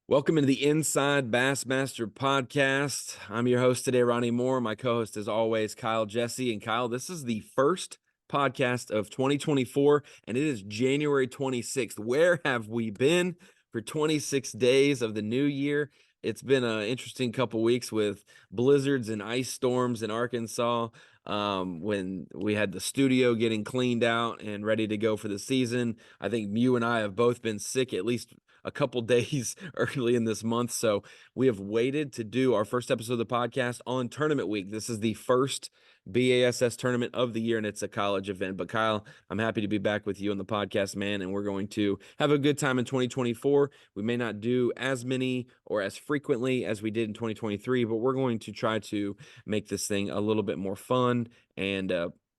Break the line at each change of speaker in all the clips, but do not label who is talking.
Welcome into the Inside Bassmaster Podcast. I'm your host today, Ronnie Moore. My co-host, as always, Kyle Jessie. And Kyle, this is the first podcast of 2024, and it is January 26th. Where have we been for 26 days of the new year? It's been an interesting couple weeks with blizzards and ice storms in Arkansas. When we had the studio getting cleaned out and ready to go for the season. I think you and I have both been sick at least a couple days early in this month. So we have waited to do our first episode of the podcast on tournament week. This is the first B.A.S.S tournament of the year, and it's a college event. But Kyle, I'm happy to be back with you on the podcast, man, and we're going to have a good time in 2024. We may not do as many or as frequently as we did in 2023, but we're going to try to make this thing a little bit more fun and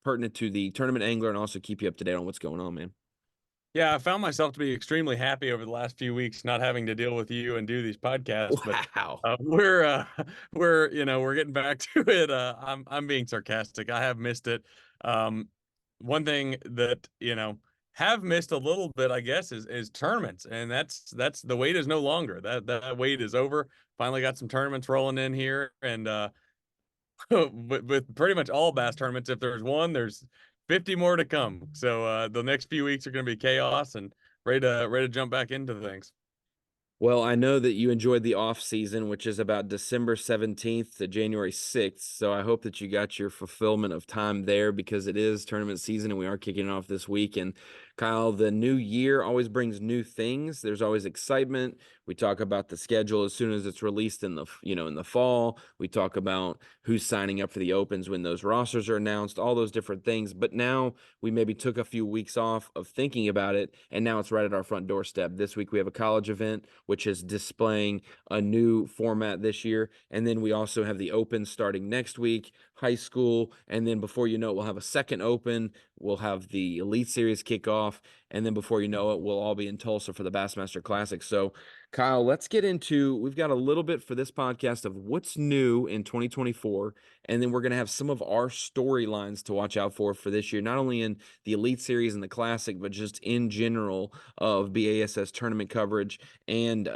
pertinent to the tournament angler, and also keep you up to date on what's going on, man.
Yeah, I found myself to be extremely happy over the last few weeks not having to deal with you and do these podcasts.
Wow.
But we're getting back to it. I'm being sarcastic. I have missed it. One thing that have missed a little bit, I guess, is tournaments, and that's the wait is no longer. That wait is over. Finally got some tournaments rolling in here, and with pretty much all bass tournaments, if there's one, there's 50 more to come. So the next few weeks are going to be chaos and ready to jump back into things.
Well, I know that you enjoyed the off season, which is about December 17th to January 6th. So I hope that you got your fulfillment of time there, because it is tournament season and we are kicking it off this week. And Kyle, the new year always brings new things. There's always excitement. We talk about the schedule as soon as it's released in the fall. We talk about who's signing up for the opens when those rosters are announced, all those different things. But now we maybe took a few weeks off of thinking about it, and now it's right at our front doorstep. This week we have a college event, which is displaying a new format this year. And then we also have the open starting next week, high school. And then before you know it, we'll have a second open. We'll have the Elite Series kickoff. And then before you know it, we'll all be in Tulsa for the Bassmaster Classic. So, Kyle, let's get into, we've got a little bit for this podcast of what's new in 2024. And then we're going to have some of our storylines to watch out for this year, not only in the Elite Series and the Classic, but just in general of B.A.S.S tournament coverage and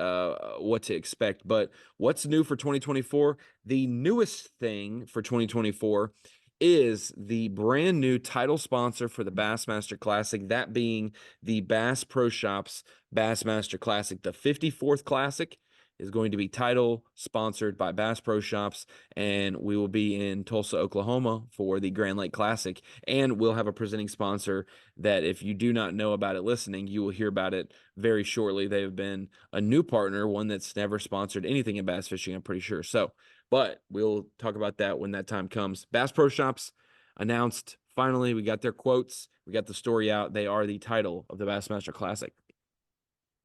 what to expect. But what's new for 2024? The newest thing for 2024 is the brand new title sponsor for the Bassmaster Classic, that being the Bass Pro Shops Bassmaster Classic. The 54th Classic is going to be title sponsored by Bass Pro Shops, and we will be in Tulsa, Oklahoma for the Grand Lake Classic. And we'll have a presenting sponsor that, if you do not know about it listening, you will hear about it very shortly. They have been a new partner, one that's never sponsored anything in bass fishing, I'm pretty sure. So, but we'll talk about that when that time comes. Bass Pro Shops announced, finally, we got their quotes. We got the story out. They are the title of the Bassmaster Classic.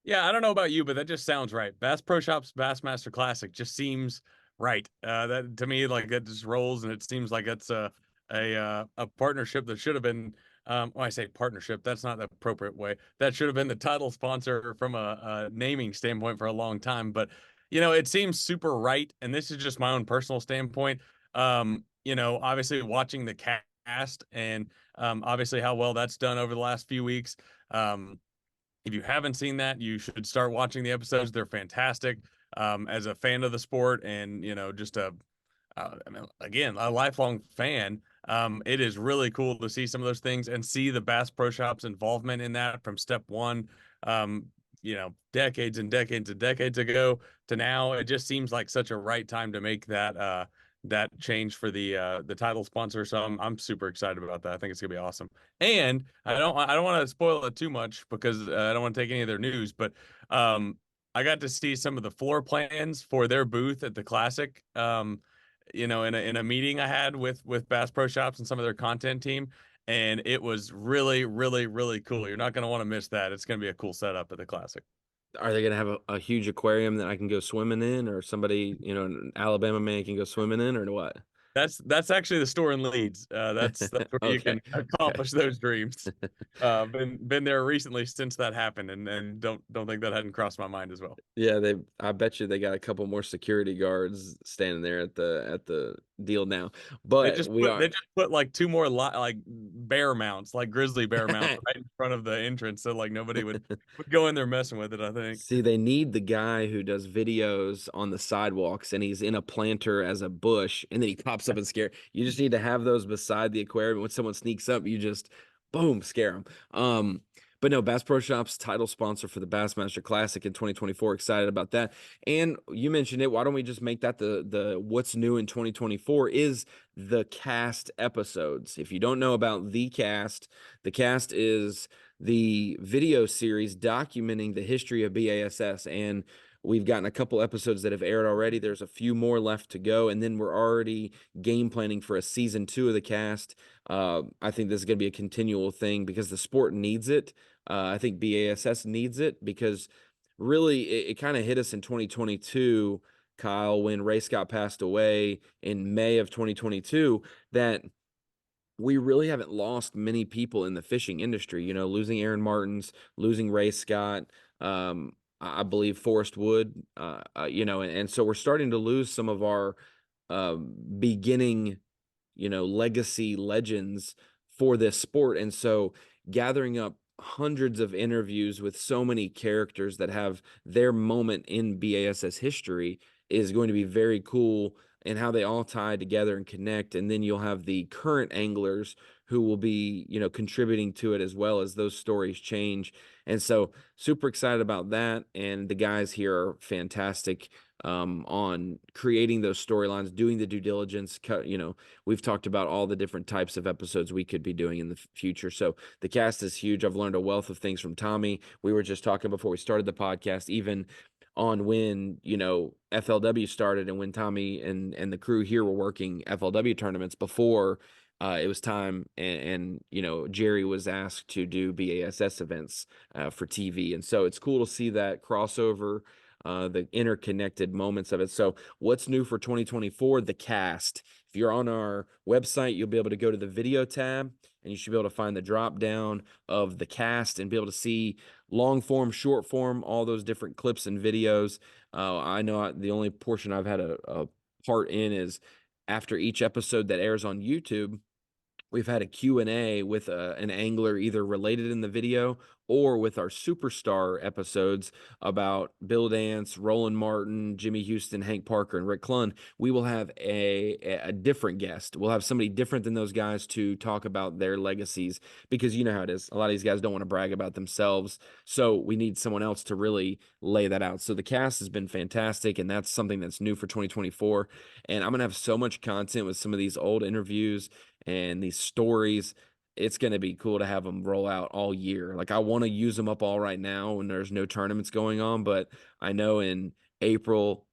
Yeah, I don't know about you, but that just sounds right. Bass Pro Shops Bassmaster Classic just seems right. That to me, like, that just rolls, and it seems like it's a partnership that should have been. When I say partnership, that's not the appropriate way. That should have been the title sponsor from a naming standpoint for a long time. But it seems super right, and this is just my own personal standpoint. Obviously watching the cast and obviously how well that's done over the last few weeks. If you haven't seen that, you should start watching the episodes. They're fantastic. As a fan of the sport, and just again, a lifelong fan, it is really cool to see some of those things and see the Bass Pro Shops involvement in that from step one. Decades and decades and decades ago to now. It just seems like such a right time to make that change for the title sponsor. So I'm super excited about that. I think it's gonna be awesome. And I don't want to spoil it too much, because I don't want to take any of their news, but I got to see some of the floor plans for their booth at the Classic. In a meeting I had with Bass Pro Shops and some of their content team, and it was really, really, really cool. You're not going to want to miss that. It's going to be a cool setup at the Classic.
Are they going to have a huge aquarium that I can go swimming in, or somebody, an Alabama man can go swimming in, or what?
That's actually the store in Leeds. That's where you
Okay.
can accomplish those dreams. Been there recently since that happened, and don't think that hadn't crossed my mind as well.
Yeah, I bet you they got a couple more security guards standing there at the deal now.
They
But
just
we
put
are.
they just put like two more like bear mounts, like grizzly bear mounts, right in front of the entrance, so like nobody would go in there messing with it. I think.
See, they need the guy who does videos on the sidewalks and he's in a planter as a bush and then he pops up and scare. You just need to have those beside the aquarium. When someone sneaks up, you just boom, scare them. But no, Bass Pro Shops title sponsor for the Bassmaster Classic in 2024. Excited about that. And you mentioned it. Why don't we just make that the what's new in 2024 is the cast episodes. If you don't know about the cast is the video series documenting the history of B.A.S.S. And we've gotten a couple episodes that have aired already. There's a few more left to go. And then we're already game planning for a season 2 of the cast. I think this is going to be a continual thing because the sport needs it. I think B.A.S.S. needs it because really it kind of hit us in 2022, Kyle, when Ray Scott passed away in May of 2022, that we really haven't lost many people in the fishing industry. You know, losing Aaron Martins, losing Ray Scott, I believe Forrest Wood, you know, and so we're starting to lose some of our beginning, you know, legacy legends for this sport. And so gathering up hundreds of interviews with so many characters that have their moment in BASS history is going to be very cool, and how they all tie together and connect. And then you'll have the current anglers who will be, you know, contributing to it as well as those stories change. And so super excited about that. And the guys here are fantastic on creating those storylines, doing the due diligence. You know, we've talked about all the different types of episodes we could be doing in the future. So the cast is huge. I've learned a wealth of things from Tommy. We were just talking before we started the podcast, even on when, you know, FLW started and when Tommy and the crew here were working FLW tournaments before it was time, and you know, Jerry was asked to do BASS events for TV. And so it's cool to see that crossover, the interconnected moments of it. So what's new for 2024? The cast. If you're on our website, you'll be able to go to the video tab and you should be able to find the drop down of the cast and be able to see long form, short form, all those different clips and videos. I know the only portion I've had a part in is after each episode that airs on YouTube, we've had a Q&A with an angler either related in the video or with our superstar episodes about Bill Dance, Roland Martin, Jimmy Houston, Hank Parker, and Rick Clunn. We will have a different guest. We'll have somebody different than those guys to talk about their legacies, because you know how it is. A lot of these guys don't want to brag about themselves. So we need someone else to really lay that out. So the cast has been fantastic, and that's something that's new for 2024. And I'm going to have so much content with some of these old interviews and these stories. It's going to be cool to have them roll out all year. Like, I want to use them up all right now when there's no tournaments going on, but I know in April,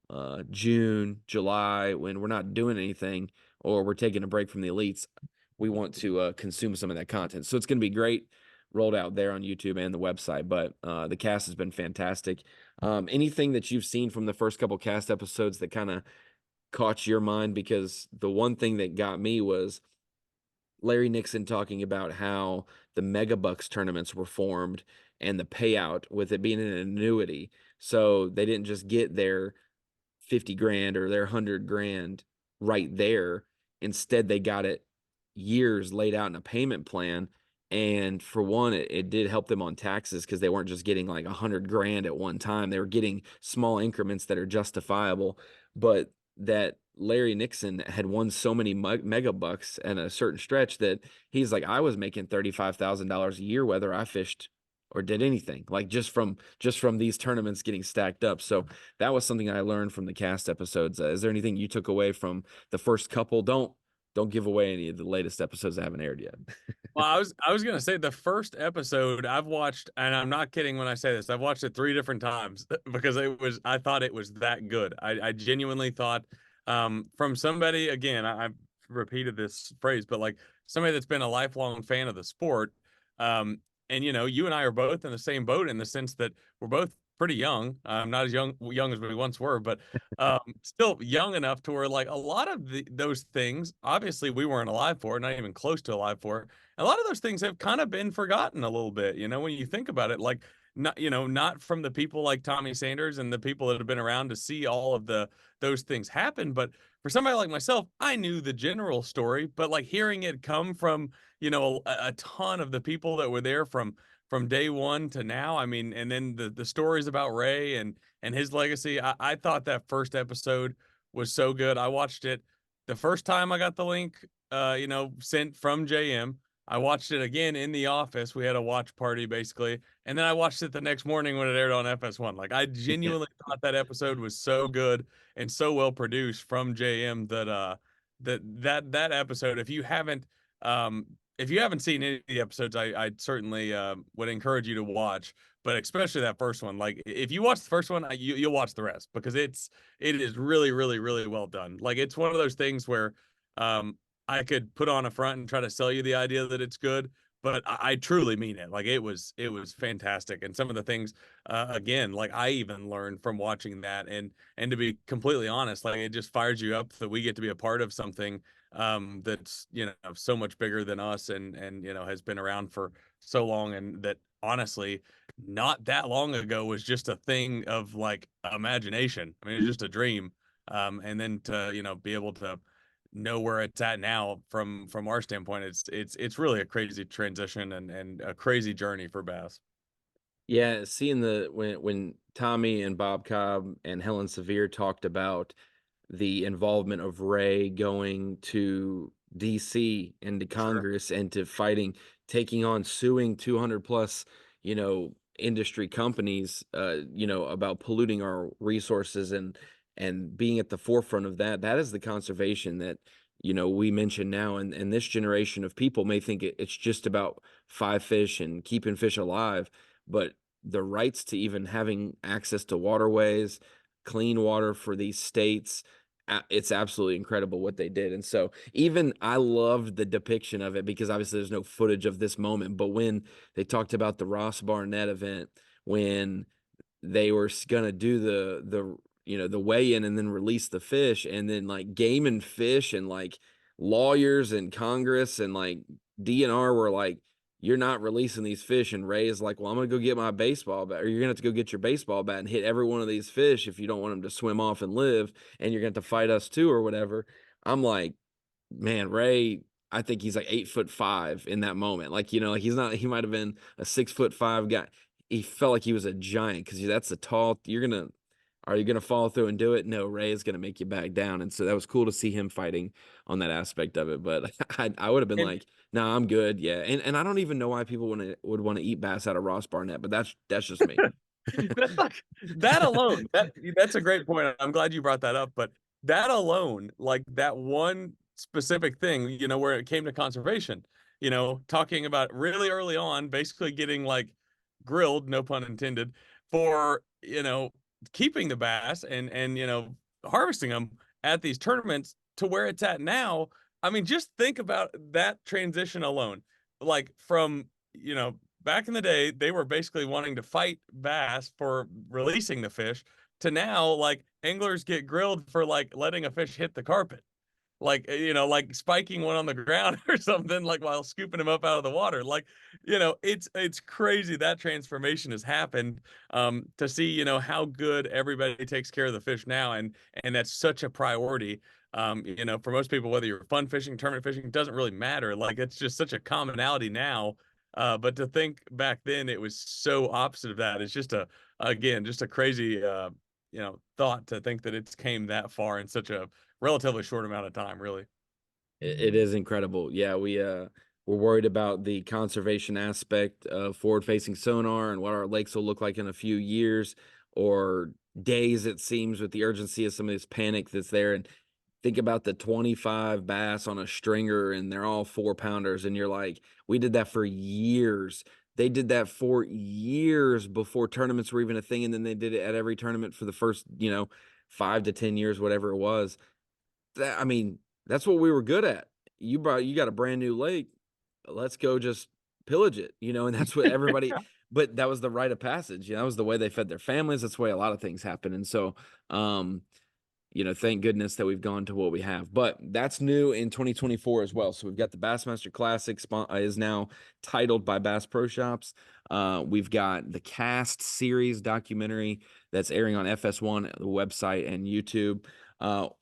June, July, when we're not doing anything or we're taking a break from the elites, we want to consume some of that content. So it's going to be great rolled out there on YouTube and the website. But the cast has been fantastic. Anything that you've seen from the first couple cast episodes that kind of caught your mind? Because the one thing that got me was Larry Nixon talking about how the Megabucks tournaments were formed and the payout with it being an annuity. So they didn't just get their 50 grand or their 100 grand right there. Instead, they got it years laid out in a payment plan. And for one, it did help them on taxes because they weren't just getting like 100 grand at one time. They were getting small increments that are justifiable. But that Larry Nixon had won so many mega bucks in a certain stretch that he's like, I was making $35,000 a year whether I fished or did anything, like just from these tournaments getting stacked up. So that was something I learned from the cast episodes. Is there anything you took away from the first couple? Don't give away any of the latest episodes that haven't aired yet.
Well, I was gonna say the first episode I've watched, and I'm not kidding when I say this. I've watched it 3 different times because I thought it was that good. I genuinely thought, from somebody, again, I've repeated this phrase, but like somebody that's been a lifelong fan of the sport, um, and you know, you and I are both in the same boat in the sense that we're both pretty young. Not as young as we once were, but still young enough to where like a lot of those things, obviously we weren't alive for, not even close to alive for. A lot of those things have kind of been forgotten a little bit, you know, when you think about it. Like not, not from the people like Tommy Sanders and the people that have been around to see all of those things happen, but for somebody like myself, I knew the general story, but like hearing it come from, a ton of the people that were there from day one to now. I mean, and then the stories about Ray and his legacy. I thought that first episode was so good. I watched it the first time I got the link, sent from JM. I watched it again in the office. We had a watch party basically, and then I watched it the next morning when it aired on FS1. Like I genuinely thought that episode was so good and so well produced from JM that that episode. If you haven't seen any of the episodes, I certainly would encourage you to watch. But especially that first one. Like if you watch the first one, you'll watch the rest because it is really really really well done. Like it's one of those things where I could put on a front and try to sell you the idea that it's good, but I truly mean it. Like it was fantastic, and some of the things, again, like I even learned from watching that, and to be completely honest, like it just fires you up that we get to be a part of something that's so much bigger than us, and has been around for so long, and that honestly, not that long ago was just a thing of like imagination. I mean, it's just a dream, and then to be able to know where it's at now from our standpoint, it's really a crazy transition and a crazy journey for Bass.
Yeah, seeing the when Tommy and Bob Cobb and Helen Sevier talked about the involvement of Ray going to DC and to
Sure.
Congress and to fighting, taking on, suing 200 plus, industry companies, about polluting our resources and being at the forefront of that. That is the conservation that, we mention now. And this generation of people may think it's just about five fish and keeping fish alive, but the rights to even having access to waterways, clean water for these states, it's absolutely incredible what they did. And so even I loved the depiction of it because obviously there's no footage of this moment, but when they talked about the Ross Barnett event, when they were gonna do the weigh-in and then release the fish, and then like game and fish and like lawyers and Congress and like DNR were like, you're not releasing these fish. And Ray is like, well, I'm gonna go get my baseball bat, or you're gonna have to go get your baseball bat and hit every one of these fish if you don't want them to swim off and live, and you're gonna have to fight us too or whatever. I'm like, man, Ray, I think he's like 8'5" in that moment. Like, like he's not, he might have been a 6'5" guy. He felt like he was a giant because that's a tall, are you gonna follow through and do it? No, Ray is gonna make you back down. And so that was cool to see him fighting on that aspect of it. But I would have been
And
like, no, nah, I'm good. Yeah. And I don't even know why people would want to eat bass out of Ross Barnett, but that's just me.
that's like that alone. That's a great point. I'm glad you brought that up. But that alone, like that one specific thing, where it came to conservation, talking about really early on, basically getting like grilled, no pun intended, for keeping the bass and harvesting them at these tournaments to where it's at now. I mean, just think about that transition alone. Like from, back in the day, they were basically wanting to fight bass for releasing the fish to now, like anglers get grilled for like letting a fish hit the carpet, like like spiking one on the ground or something, like while scooping him up out of the water. Like it's crazy that transformation has happened, to see how good everybody takes care of the fish now, and that's such a priority. For most people, whether you're fun fishing, tournament fishing, it doesn't really matter. Like it's just such a commonality now, but to think back then it was so opposite of that. It's just again just a crazy thought to think that it's came that far in such a relatively short amount of time, really.
It is incredible. Yeah, we're worried about the conservation aspect of forward-facing sonar and what our lakes will look like in a few years or days, it seems, with the urgency of some of this panic that's there. And think about the 25 bass on a stringer, and they're all 4-pounders, and you're like, we did that for years. They did that for years before tournaments were even a thing, and then they did it at every tournament for the first, 5 to 10 years, whatever it was. I mean, that's what we were good at. You got a brand new lake. Let's go just pillage it, and that's what everybody, but that was the rite of passage. That was the way they fed their families. That's the way a lot of things happen. And so, um, thank goodness that we've gone to what we have. But that's new in 2024 as well. So we've got the Bassmaster Classic is now titled by Bass Pro Shops. We've got the Cast series documentary that's airing on FS1, the website, and YouTube.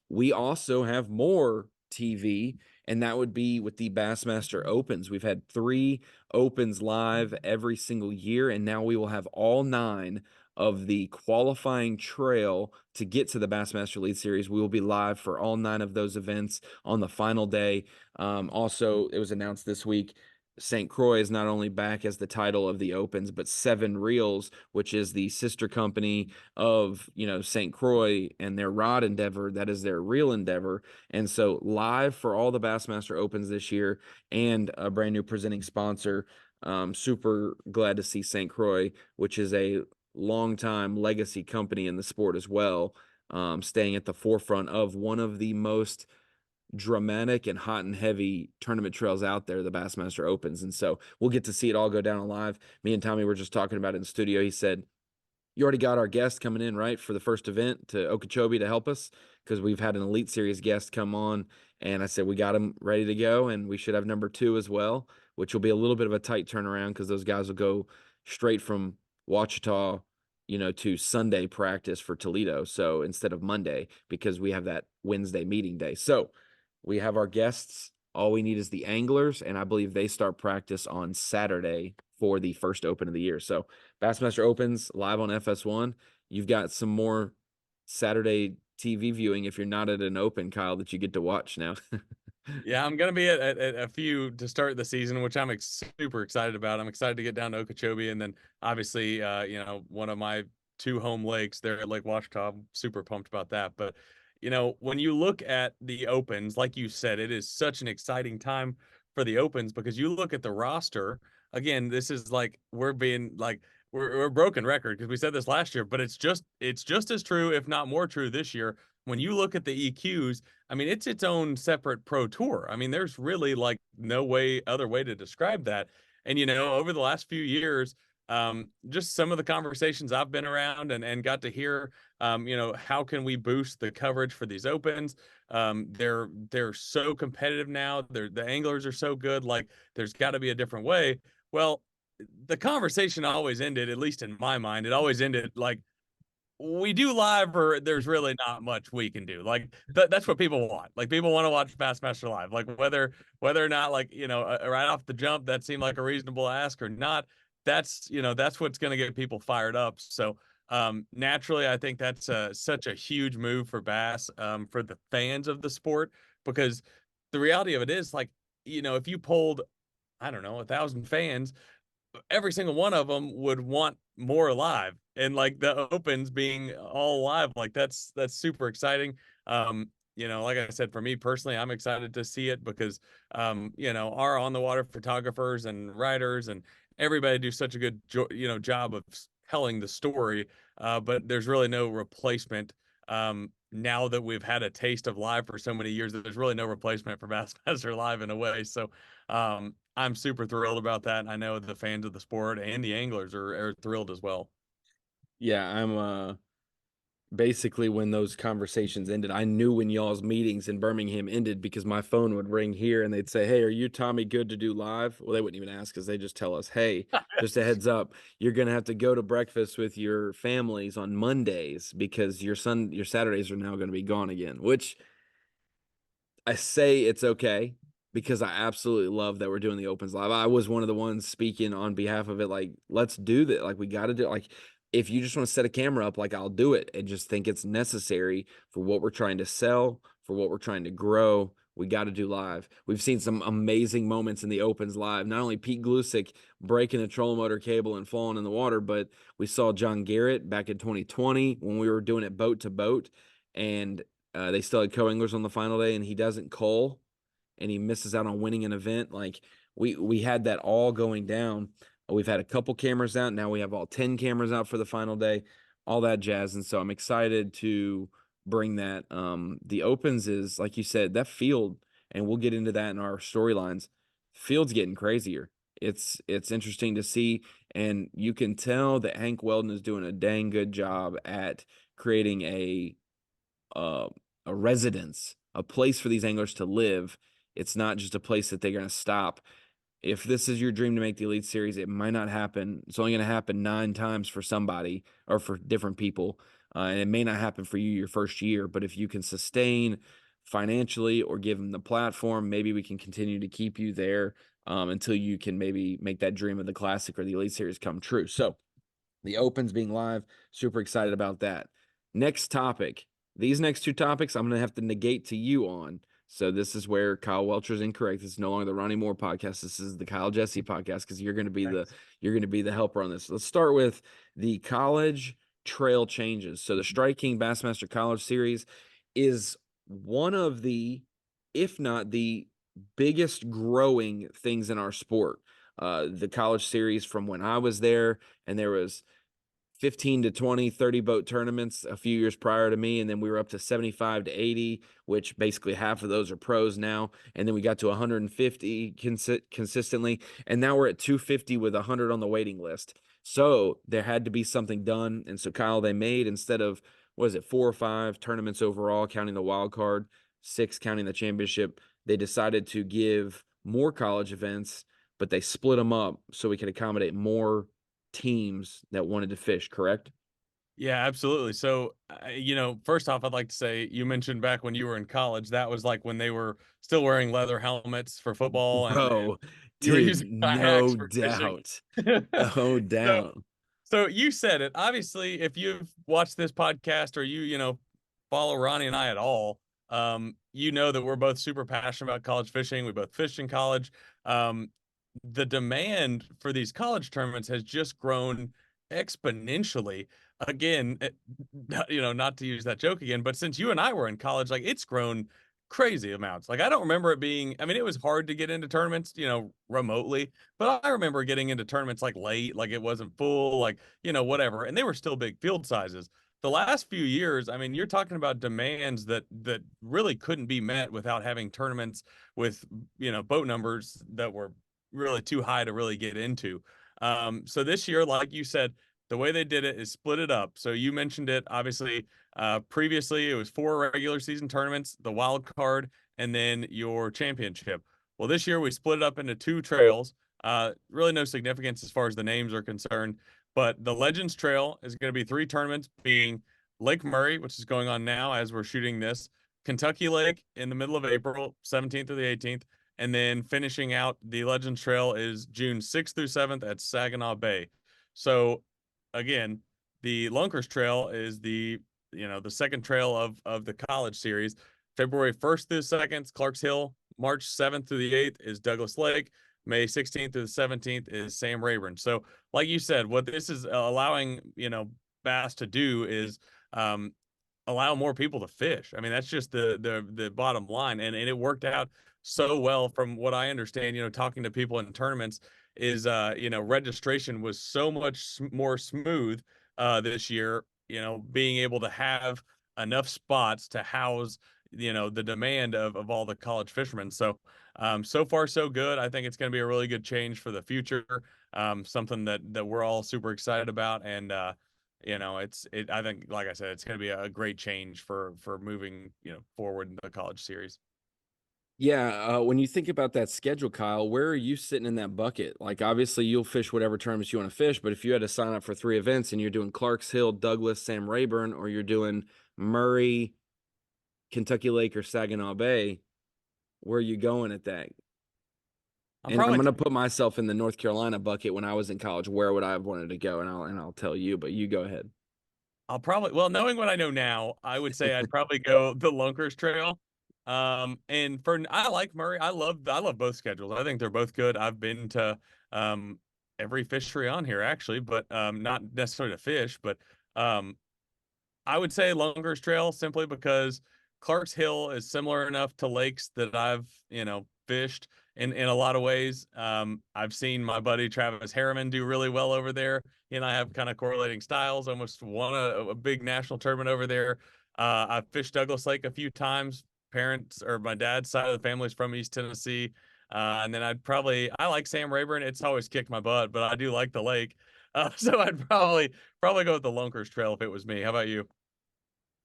We also have more TV, and that would be with the Bassmaster Opens. We've had 3 Opens live every single year, and now we will have all 9 of the qualifying trail to get to the Bassmaster Elite Series. We will be live for all 9 of those events on the final day. Also, it was announced this week, St. Croix is not only back as the title of the Opens, but Seven Reels, which is the sister company of, St. Croix and their rod endeavor. That is their reel endeavor. And so live for all the Bassmaster Opens this year, and a brand new presenting sponsor. Super glad to see St. Croix, which is a longtime legacy company in the sport as well, staying at the forefront of one of the most dramatic and hot and heavy tournament trails out there, the Bassmaster Opens. And so we'll get to see it all go down live. Me and Tommy were just talking about it in the studio. He said, "You already got our guest coming in, right, for the first event to Okeechobee to help us, because we've had an Elite Series guest come on." And I said, "We got him ready to go, and we should have number 2 as well, which will be a little bit of a tight turnaround because those guys will go straight from Wichita, to Sunday practice for Toledo. So instead of Monday, because we have that Wednesday meeting day. So we have our guests. All we need is the anglers, and I believe they start practice on Saturday for the first Open of the year. So Bassmaster Opens live on FS1. You've got some more Saturday TV viewing if you're not at an Open, Kyle, that you get to watch now.
Yeah, I'm gonna be at a few to start the season, which I'm super excited about. I'm excited to get down to Okeechobee, and then obviously, one of my 2 home lakes there at Lake Washita. I'm super pumped about that. But when you look at the Opens, like you said, it is such an exciting time for the Opens, because you look at the roster. Again, this is like we're being like we're a broken record, because we said this last year, but it's just as true, if not more true, this year. When you look at the EQs, I mean, it's its own separate pro tour. I mean, there's really like no other way to describe that. And over the last few years, just some of the conversations I've been around and got to hear, how can we boost the coverage for these Opens? They're so competitive now. The anglers are so good. Like, there's got to be a different way. Well, the conversation always ended, at least in my mind, it always ended like, we do live, or there's really not much we can do. Like, that's what people want. Like, people want to watch Bassmaster live. Like, whether or not, like, right off the jump that seemed like a reasonable ask or not, that's what's going to get people fired up. So naturally, I think that's such a huge move for Bass, for the fans of the sport, because the reality of it is, like, if you polled, I don't know, 1,000 fans, every single one of them would want more live, and like the Opens being all live, like that's super exciting. Like I said, for me personally, I'm excited to see it, because our on the water photographers and writers and everybody do such a good job of telling the story, but there's really no replacement. Now that we've had a taste of live for so many years, there's really no replacement for Bassmaster Live in a way. So I'm super thrilled about that. I know the fans of the sport and the anglers are thrilled as well.
Yeah, I'm basically, when those conversations ended, I knew when y'all's meetings in Birmingham ended, because my phone would ring here and they'd say, "Hey, are you Tommy good to do live?" Well, they wouldn't even ask, because they just tell us, "Hey, just a heads up, you're gonna have to go to breakfast with your families on Mondays, because your Saturdays are now gonna be gone again." Which I say it's okay, because I absolutely love that we're doing the Opens live. I was one of the ones speaking on behalf of it. Like, let's do that. Like, we got to do it. Like, if you just want to set a camera up, like, I'll do it. And just think it's necessary for what we're trying to sell, for what we're trying to grow. We got to do live. We've seen some amazing moments in the Opens live. Not only Pete Glusick breaking a trolling motor cable and falling in the water, but we saw John Garrett back in 2020 when we were doing it boat to boat. And they still had co-anglers on the final day, and he doesn't cull, and he misses out on winning an event. Like, we had that all going down. We've had a couple cameras out. Now we have all 10 cameras out for the final day, all that jazz. And so I'm excited to bring that. The Opens is, like you said, that field, and we'll get into that in our storylines. Field's getting crazier. It's interesting to see, and you can tell that Hank Weldon is doing a dang good job at creating a uh, a residence, a place for these anglers to live. It's not just a place that they're going to stop. If this is your dream to make the Elite Series, it might not happen. It's only going to happen 9 times for somebody or for different people. And it may not happen for you your first year, but if you can sustain financially or give them the platform, maybe we can continue to keep you there until you can maybe make that dream of the Classic or the Elite Series come true. So the Opens being live, super excited about that. Next topic. These next 2 topics, I'm going to have to negate to you on. So this is where Kyle Welcher is incorrect. It's no longer the Ronnie Moore podcast. This is the Kyle Jessie podcast because you're going to be
Thanks.
the helper on this. Let's start with the college trail changes. So the Strike King Bassmaster College Series is one of the, if not the biggest growing things in our sport. The college series from when I was there, and there was 15 to 20, 30 boat tournaments a few years prior to me. And then we were up to 75 to 80, which basically half of those are pros now. And then we got to 150 consistently. And now we're at 250 with 100 on the waiting list. So there had to be something done. And so, Kyle, they made, instead of, what is it, 4 or 5 tournaments overall, counting the wild card, 6 counting the championship, they decided to give more college events, but they split them up so we could accommodate more teams that wanted to fish, correct?
Yeah, absolutely. So, first off, I'd like to say you mentioned back when you were in college, that was like when they were still wearing leather helmets for football and
Bro,
you were
dude,
using kayaks
no
for fishing.
doubt. No
So,
doubt.
so you said it. Obviously, if you've watched this podcast or you follow Ronnie and I at all, you know that we're both super passionate about college fishing. We both fished in college. Um, the demand for these college tournaments has just grown exponentially. Again, not to use that joke again, but since you and I were in college, like it's grown crazy amounts. Like I don't remember it being, I mean, it was hard to get into tournaments, remotely, but I remember getting into tournaments like late, like it wasn't full, like, whatever. And they were still big field sizes. The last few years, I mean, you're talking about demands that really couldn't be met without having tournaments with, boat numbers that were really too high to really get into. So this year, like you said, the way they did it is split it up. So you mentioned it, obviously, previously it was 4 regular season tournaments, the wild card, and then your championship. Well, this year we split it up into 2 trails. Really no significance as far as the names are concerned, but the Legends Trail is going to be 3 tournaments, being Lake Murray, which is going on now as we're shooting this, Kentucky Lake in the middle of April, 17th through the 18th, and then finishing out the Legends Trail is June 6th through 7th at Saginaw Bay. So again, the Lunkers Trail is the second trail of the college series. February 1st through 2nd, Clarks Hill. March 7th through the 8th is Douglas Lake. May 16th through the 17th is Sam Rayburn. So, like you said, what this is allowing, Bass to do is allow more people to fish. I mean, that's just the bottom line. And it worked out so well from what I understand, talking to people in tournaments is registration was so much more smooth this year, being able to have enough spots to house the demand of all the college fishermen. So so far so good. I think it's going to be a really good change for the future. Something that we're all super excited about. And I think, like I said, it's going to be a great change for moving, forward in the college series.
Yeah, when you think about that schedule, Kyle, where are you sitting in that bucket? Like, obviously, you'll fish whatever tournaments you want to fish, but if you had to sign up for 3 events and you're doing Clarks Hill, Douglas, Sam Rayburn, or you're doing Murray, Kentucky Lake, or Saginaw Bay, where are you going at that?
I'm
And I'm
probably
gonna put myself in the North Carolina bucket. When I was in college, where would I have wanted to go? And I'll tell you, but you go ahead.
I'll probably, well, knowing what I know now, I would say I'd probably go the Lunkers Trail. And I like Murray. I love both schedules. I think they're both good. I've been to every fishery on here actually, but not necessarily to fish, but um I would say Lunger's Trail simply because Clark's Hill is similar enough to lakes that I've, fished in a lot of ways. I've seen my buddy Travis Harriman do really well over there. He and I have kind of correlating styles, almost won a big national tournament over there. I've fished Douglas Lake a few times. Parents or my dad's side of the family is from East Tennessee. And then I like Sam Rayburn. It's always kicked my butt, but I do like the lake. So I'd probably go with the Lunkers Trail if it was me. How about you?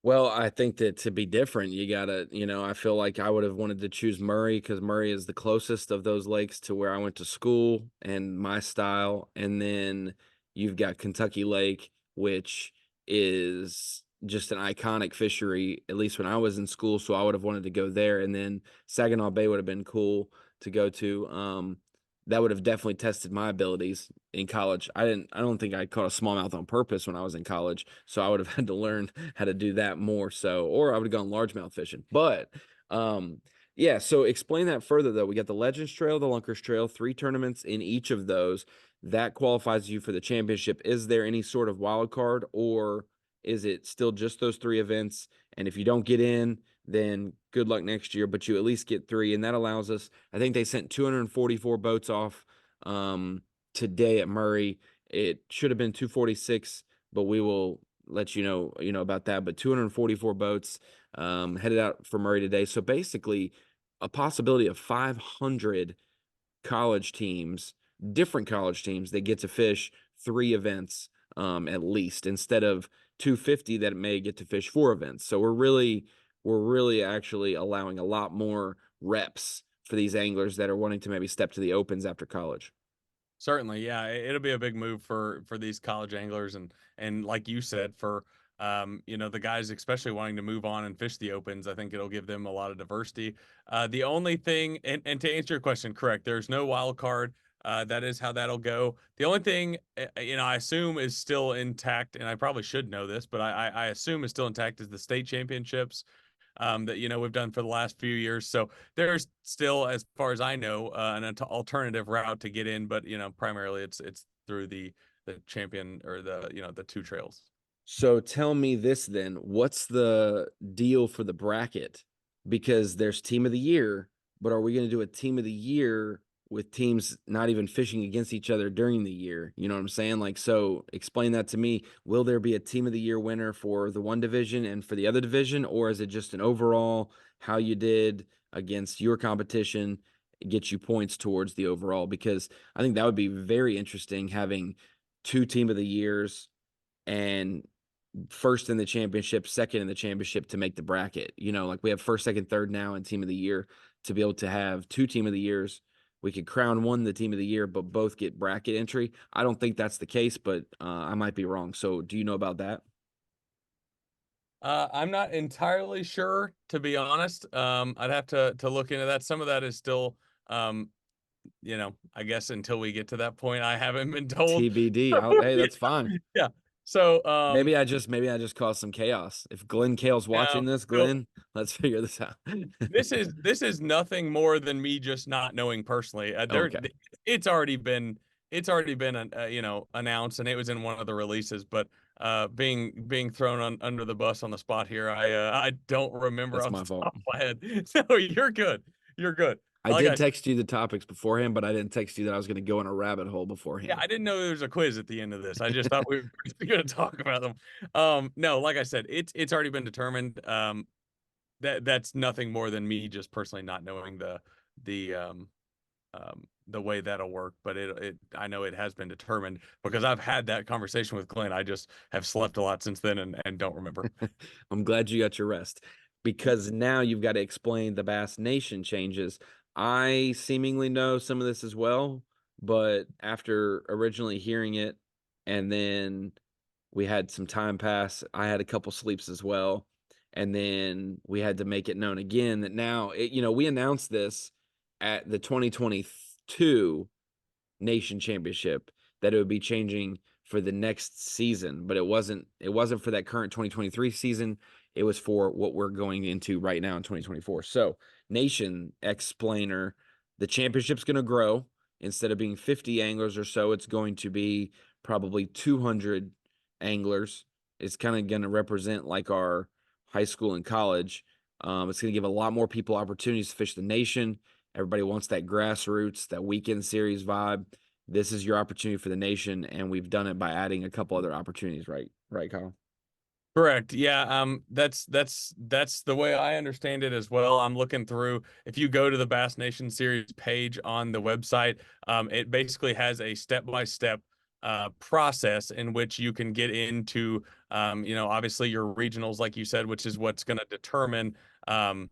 Well, I think that to be different, you gotta, I feel like I would have wanted to choose Murray because Murray is the closest of those lakes to where I went to school and my style. And then you've got Kentucky Lake, which is just an iconic fishery, at least when I was in school. So I would have wanted to go there. And then Saginaw Bay would have been cool to go to. That would have definitely tested my abilities in college. I don't think I caught a smallmouth on purpose when I was in college, so I would have had to learn how to do that more so, or I would have gone largemouth fishing. But yeah, so explain that further though. We got the Legends Trail, the Lunkers Trail, 3 tournaments in each of those. That qualifies you for the championship. Is there any sort of wild card, or is it still just those 3 events? And if you don't get in, then good luck next year, but you at least get 3. And that allows us, I think they sent 244 boats off today at Murray. It should have been 246, but we will let you know about that. But 244 boats headed out for Murray today. So basically, a possibility of 500 college teams, different college teams that get to fish 3 events at least, instead of 250 that may get to fish 4 events. So we're really actually allowing a lot more reps for these anglers that are wanting to maybe step to the opens after college.
Certainly, yeah, it'll be a big move for these college anglers, and like you said, for the guys especially wanting to move on and fish the opens. I think it'll give them a lot of diversity. The only thing, and to answer your question, correct, there's no wild card. That is how that'll go. The only thing, I assume is still intact, and I probably should know this, but I assume is still intact, is the state championships that we've done for the last few years. So there's still, as far as I know, an alternative route to get in, but primarily it's through the champion, or the 2 trails.
So tell me this then, what's the deal for the bracket? Because there's team of the year, but are we going to do a team of the year with teams not even fishing against each other during the year? You know what I'm saying? Like, so explain that to me. Will there be a team of the year winner for the one division and for the other division, or is it just an overall how you did against your competition gets you points towards the overall? Because I think that would be very interesting having 2 team of the years and first in the championship, second in the championship to make the bracket. Like we have first, second, third now in team of the year. To be able to have 2 team of the years, we could crown one the team of the year, but both get bracket entry. I don't think that's the case, but I might be wrong. So do you know about that?
I'm not entirely sure, to be honest. I'd have to look into that. Some of that is still, um, I guess until we get to that point, I haven't been told.
TBD. Hey,
Yeah.
that's fine.
Yeah. So,
Maybe I just caused some chaos. If Glenn Kale's
yeah.
watching this,
So
Glenn, let's figure this out.
this is nothing more than me just not knowing personally.
Okay,
It's already been announced, and it was in one of the releases. But being thrown under the bus on the spot here, I don't remember
that's
off
my
the
fault.
top of my head. So you're good. You're good.
I
Like I
did
said,
text you the topics beforehand, but I didn't text you that I was going to go in a rabbit hole
yeah,
beforehand.
I didn't know there was a quiz at the end of this. I just thought we were going to talk about them. No, like I said, it's already been determined. That's nothing more than me just personally not knowing the way that'll work. But it I know it has been determined because I've had that conversation with Glenn. I just have slept a lot since then and don't remember.
I'm glad you got your rest because now you've got to explain the Bass Nation changes. I seemingly know some of this as well, but after originally hearing it and then we had some time pass, I had a couple sleeps as well. And then we had to make it known again that now we announced this at the 2022 nation championship that it would be changing for the next season, but it wasn't for that current 2023 season. It was for what we're going into right now in 2024. So nation explainer, the championship's going to grow. Instead of being 50 anglers or so, it's going to be probably 200 anglers. It's kind of going to represent like our high school and college. It's going to give a lot more people opportunities to fish the nation. Everybody wants that grassroots, that weekend series vibe. This is your opportunity for the nation, and we've done it by adding a couple other opportunities, right? Right, Kyle?
Correct. Yeah. That's the way I understand it as well. I'm looking through. If you go to the Bass Nation series page on the website, it basically has a step by step process in which you can get into, obviously your regionals, like you said, which is what's going to determine. Um,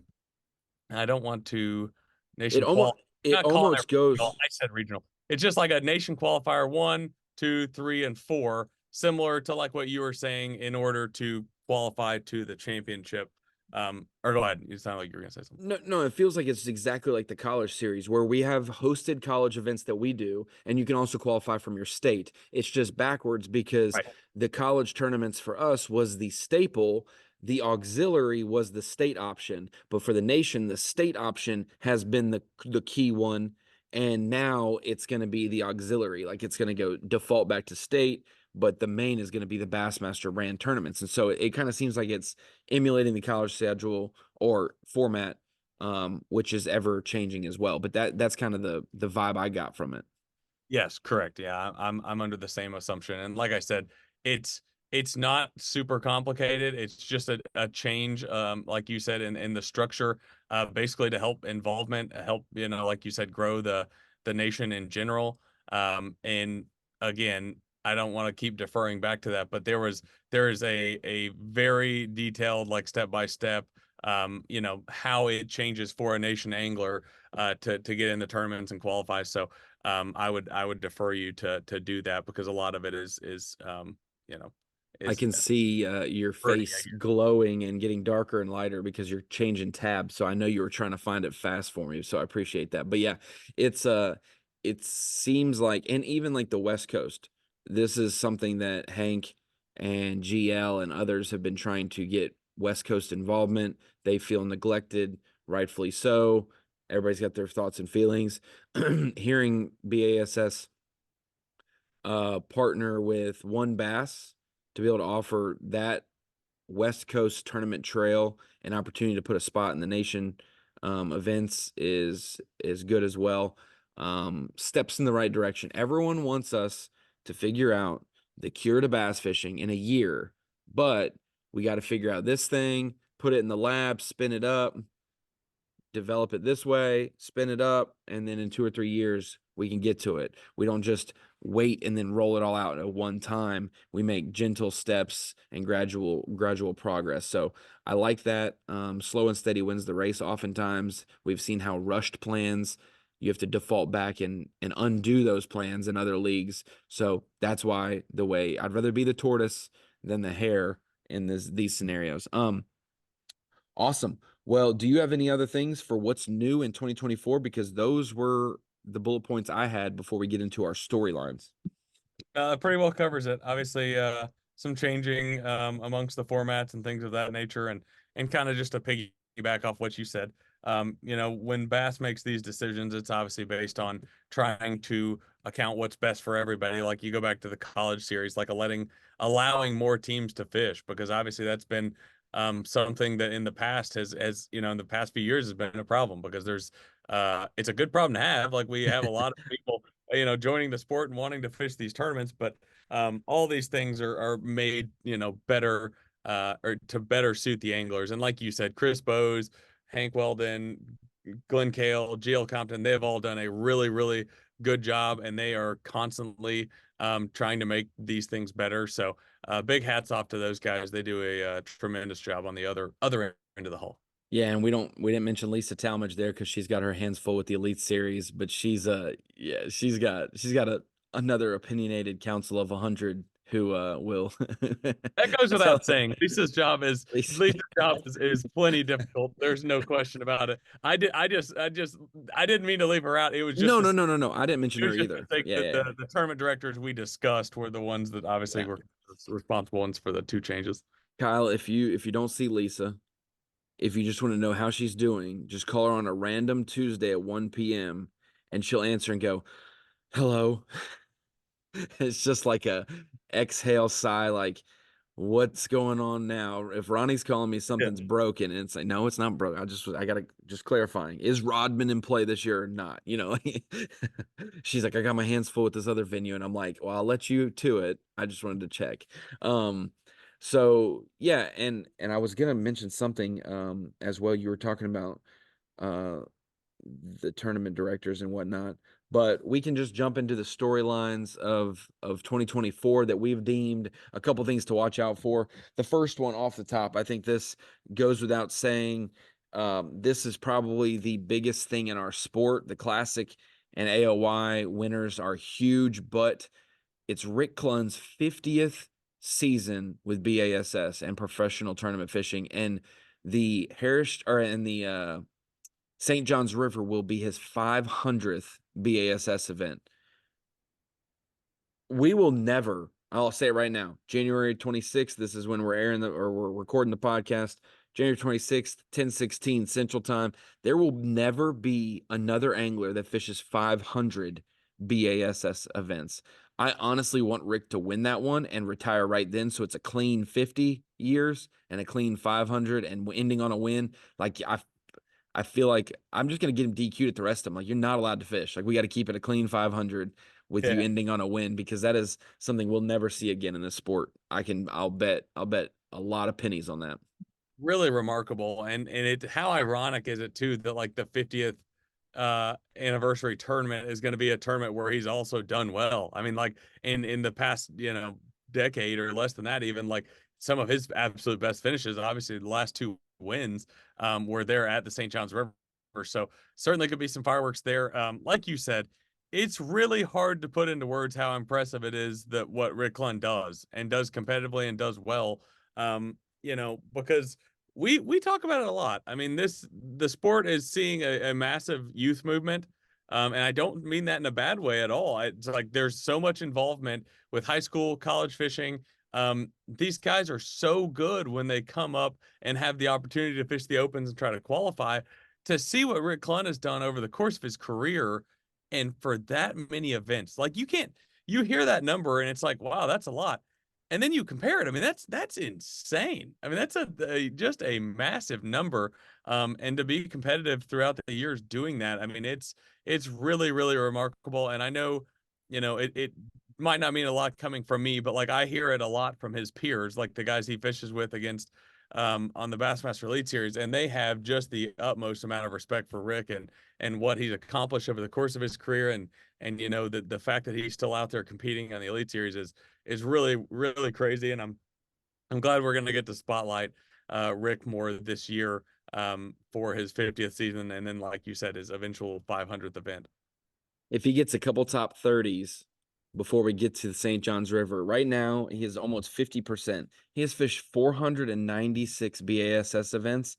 I don't want to
It
nation
almost
qual.
it
Not calling it
almost
regional.
goes.
I said regional. It's just like a nation qualifier 1, 2, 3, and 4, similar to like what you were saying in order to qualify to the championship. Or go ahead. You sound like you were gonna say something.
No, it feels like it's exactly like the college series where we have hosted college events that we do, and you can also qualify from your state. It's just backwards because
Right.
the college tournaments for us was the staple, the auxiliary was the state option. But for the nation, the state option has been the key one, and now it's going to be the auxiliary. Like it's going to go default back to state, but the main is going to be the Bassmaster brand tournaments. And so it kind of seems like it's emulating the college schedule or format, which is ever changing as well. But that's kind of the vibe I got from it.
Yes, correct. Yeah, I'm under the same assumption. And like I said, it's it's not super complicated. It's just a change, like you said, in the structure, basically to help involvement, help, like you said, grow the nation in general. And again, I don't want to keep deferring back to that, but there is a very detailed, like step by step, how it changes for a nation angler to get in the tournaments and qualify. So I would defer you to do that because a lot of it is you know
I
is
can see your
pretty, I
face
guess.
glowing and getting darker and lighter because you're changing tabs. So I know you were trying to find it fast for me. So I appreciate that. But yeah, it's it seems like, and even like the West Coast, this is something that Hank and GL and others have been trying to get West Coast involvement. They feel neglected, rightfully so. Everybody's got their thoughts and feelings. Hearing BASS partner with One Bass to be able to offer that West Coast tournament trail an opportunity to put a spot in the nation events is good as well. Steps in the right direction. Everyone wants us to figure out the cure to bass fishing in a year, but we got to figure out this thing, put it in the lab, spin it up, develop it this way, spin it up, and then in 2 or 3 years we can get to it. We don't just wait and then roll it all out at one time. We make gentle steps and gradual progress. So I like that. Slow and steady wins the race. Oftentimes we've seen how rushed plans, you have to default back and undo those plans in other leagues. So that's why the way I'd rather be the tortoise than the hare in these scenarios. Awesome. Well, do you have any other things for what's new in 2024? Because those were the bullet points I had before we get into our storylines.
Pretty well covers it. Obviously, some changing amongst the formats and things of that nature, and kind of just to piggyback off what you said. When Bass makes these decisions, it's obviously based on trying to account what's best for everybody. Like you go back to the college series, like allowing more teams to fish, because obviously that's been something that in the past has in the past few years has been a problem because it's a good problem to have. Like we have a lot of people joining the sport and wanting to fish these tournaments, but all these things are made, better or to better suit the anglers. And like you said, Chris Bowes, Hank Weldon, Glenn Cale, GL Compton, they've all done a really, really good job, and they are constantly trying to make these things better. So big hats off to those guys. They do a tremendous job on the other end of the hull.
Yeah, and we didn't mention Lisa Talmadge there because she's got her hands full with the Elite Series, but she's got another opinionated council of 100 who will
That goes
tell
without saying.
Lisa.
Lisa's job is plenty difficult. There's no question about it. I didn't mean to leave her out. It was just
No,
to
no,
say,
no, no, no. I didn't mention
it
her
was just to
either.
say
Yeah,
that
yeah,
the tournament directors we discussed were the ones that obviously
yeah.
were responsible ones for the two changes.
Kyle, if you don't see Lisa, if you just want to know how she's doing, just call her on a random Tuesday at 1 p.m. and she'll answer and go, "Hello." It's just like a exhale sigh, like, what's going on now? If Ronnie's calling me
Yeah.
something's broken, and it's like, no, it's not broken. I gotta just clarifying. Is Rodman in play this year or not? She's like, I got my hands full with this other venue, and I'm like, well, I'll let you to it. I just wanted to check. Um, so yeah, and I was gonna mention something as well. You were talking about uh the tournament directors and whatnot. But we can just jump into the storylines of 2024 that we've deemed a couple things to watch out for. The first one off the top, I think this goes without saying. This is probably the biggest thing in our sport. The Classic and AOY winners are huge, but it's Rick Clunn's 50th season with B.A.S.S. and professional tournament fishing, and the St. John's River will be his 500th B.A.S.S. event. We will never, I'll say it right now, January 26th, this is when we're recording the podcast, January 26th, 10:16 Central Time. There will never be another angler that fishes 500 B.A.S.S. events. I honestly want Rick to win that one and retire right then, so it's a clean 50 years and a clean 500 and ending on a win. Like, I feel like I'm just going to get him DQ'd at the rest of them. Like, you're not allowed to fish. Like, we got to keep it a clean 500 with you ending on a win, because that is something we'll never see again in this sport. I'll bet a lot of pennies on that.
Really remarkable. And how ironic is it too that like the 50th anniversary tournament is going to be a tournament where he's also done well. I mean, like in the past, decade or less than that, even, like some of his absolute best finishes, obviously the last two wins were there at the St. John's River. So certainly could be some fireworks there. Like you said, it's really hard to put into words how impressive it is that what Rick Clunn does and does competitively and does well. Because we talk about it a lot. I mean, the sport is seeing a massive youth movement. And I don't mean that in a bad way at all. It's like there's so much involvement with high school, college fishing. These guys are so good when they come up and have the opportunity to fish the opens and try to qualify. To see what Rick Clunn has done over the course of his career, and for that many events, like you hear that number and it's like, wow, that's a lot. And then you compare it. I mean, that's insane. I mean, that's just a massive number. And to be competitive throughout the years doing that, I mean, it's really, really remarkable. And I know, it might not mean a lot coming from me, but like I hear it a lot from his peers, like the guys he fishes with against on the Bassmaster Elite Series, and they have just the utmost amount of respect for Rick and what he's accomplished over the course of his career, and the fact that he's still out there competing on the Elite Series is really, really crazy. And I'm glad we're going to get to spotlight Rick more this year for his 50th season, and then, like you said, his eventual 500th event.
If he gets a couple top 30s before we get to the St. John's River, right now he is almost 50%. He has fished 496 B.A.S.S. events,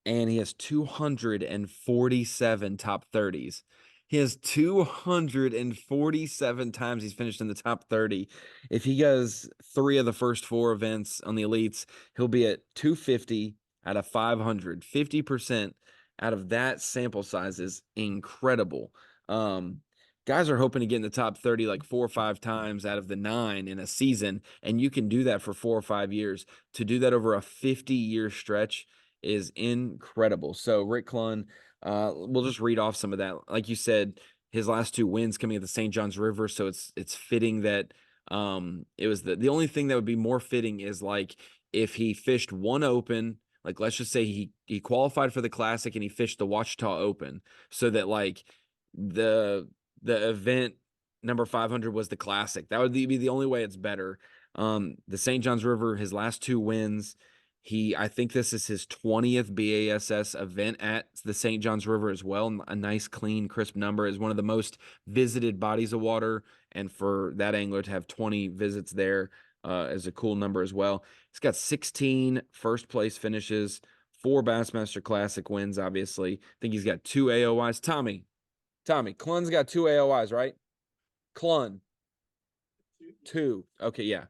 and he has 247 top 30s. He has 247 times he's finished in the top 30. If he does 3 of the first 4 events on the elites, he'll be at 250 out of 500. 50% out of that sample size is incredible. Guys are hoping to get in the top 30 like 4 or 5 times out of the 9 in a season, and you can do that for 4 or 5 years. To do that over a 50-year stretch is incredible. So Rick Clunn, we'll just read off some of that. Like you said, his last 2 wins coming at the St. John's River, so it's fitting that it was the only thing that would be more fitting is like if he fished one open, like let's just say he qualified for the Classic and he fished the Ouachita Open, so that like the event number 500 was the Classic. That would be the only way it's better. The St. John's River, his last 2 wins, I think this is his 20th B.A.S.S. event at the St. John's River as well. A nice, clean, crisp number. Is one of the most visited bodies of water, and for that angler to have 20 visits there is a cool number as well. He's got 16 first place finishes, 4 Bassmaster Classic wins, obviously. I think he's got 2 AOYs. Tommy, Clunn's got 2 AOYs, right? Clunn. 2. Okay, yeah.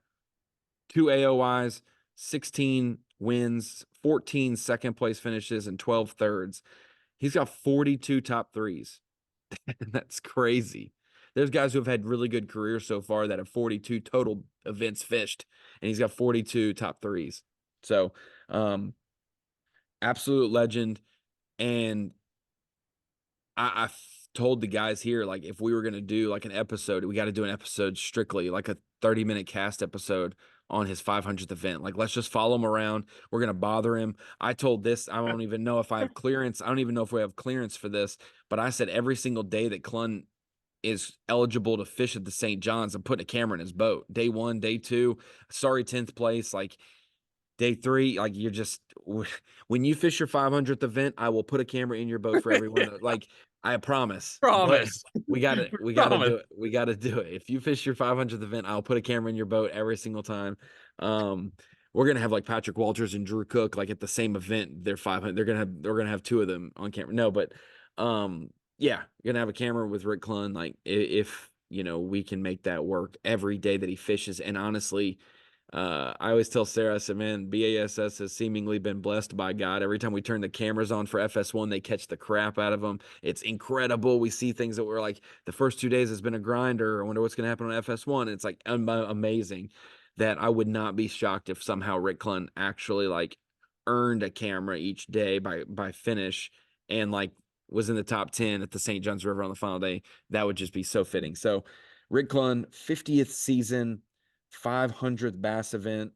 2 AOYs, 16 wins, 14 second place finishes, and 12 thirds. He's got 42 top 3s. That's crazy. There's guys who have had really good careers so far that have 42 total events fished, and he's got 42 top 3s. So, absolute legend. And I told the guys here, like, if we were going to do like an episode, we got to do an episode strictly like a 30-minute cast episode on his 500th event. Like, let's just follow him around. We're going to bother him. I told this, I don't even know if I have clearance. I don't even know if we have clearance for this, but I said every single day that Clunn is eligible to fish at the St. John's, I'm putting a camera in his boat. Day 1, day 2, sorry, 10th place. Like day 3, like you're just when you fish your 500th event, I will put a camera in your boat for everyone. Like I promise. But
Promise.
we gotta
Promise.
do it. We gotta do it. If you fish your 500th event, I'll put a camera in your boat every single time. We're gonna have like Patrick Walters and Drew Cook like at the same event. They're 500. They're gonna have 2 of them on camera. No, but yeah, you're gonna have a camera with Rick Clunn. Like if we can make that work every day that he fishes. And honestly, I always tell Sarah, I said, man, B.A.S.S has seemingly been blessed by God. Every time we turn the cameras on for FS1, they catch the crap out of them. It's incredible. We see things that were like the first 2 days has been a grinder. I wonder what's going to happen on FS1. It's like amazing that I would not be shocked if somehow Rick Clunn actually like earned a camera each day by finish and like was in the top 10 at the St. John's River on the final day. That would just be so fitting. So Rick Clunn, 50th season, 500th bass event,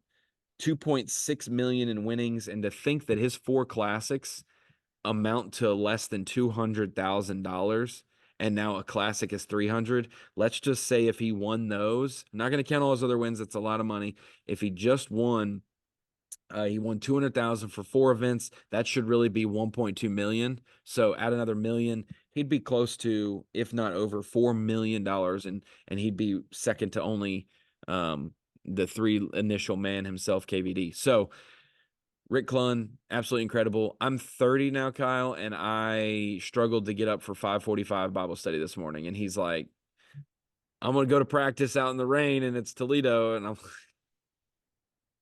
2.6 million in winnings, and to think that his 4 classics amount to less than $200,000 and now a classic is 300. Let's just say if he won those, I'm not going to count all his other wins, that's a lot of money. If he just won he won 200,000 for 4 events. That should really be 1.2 million. So add another million, he'd be close to, if not over, $4 million, and he'd be second to only the 3 initial man himself, KVD. So Rick Clunn, absolutely incredible. I'm 30 now, Kyle, and I struggled to get up for 5:45 Bible study this morning. And he's like, I'm going to go to practice out in the rain, and it's Toledo. And I'm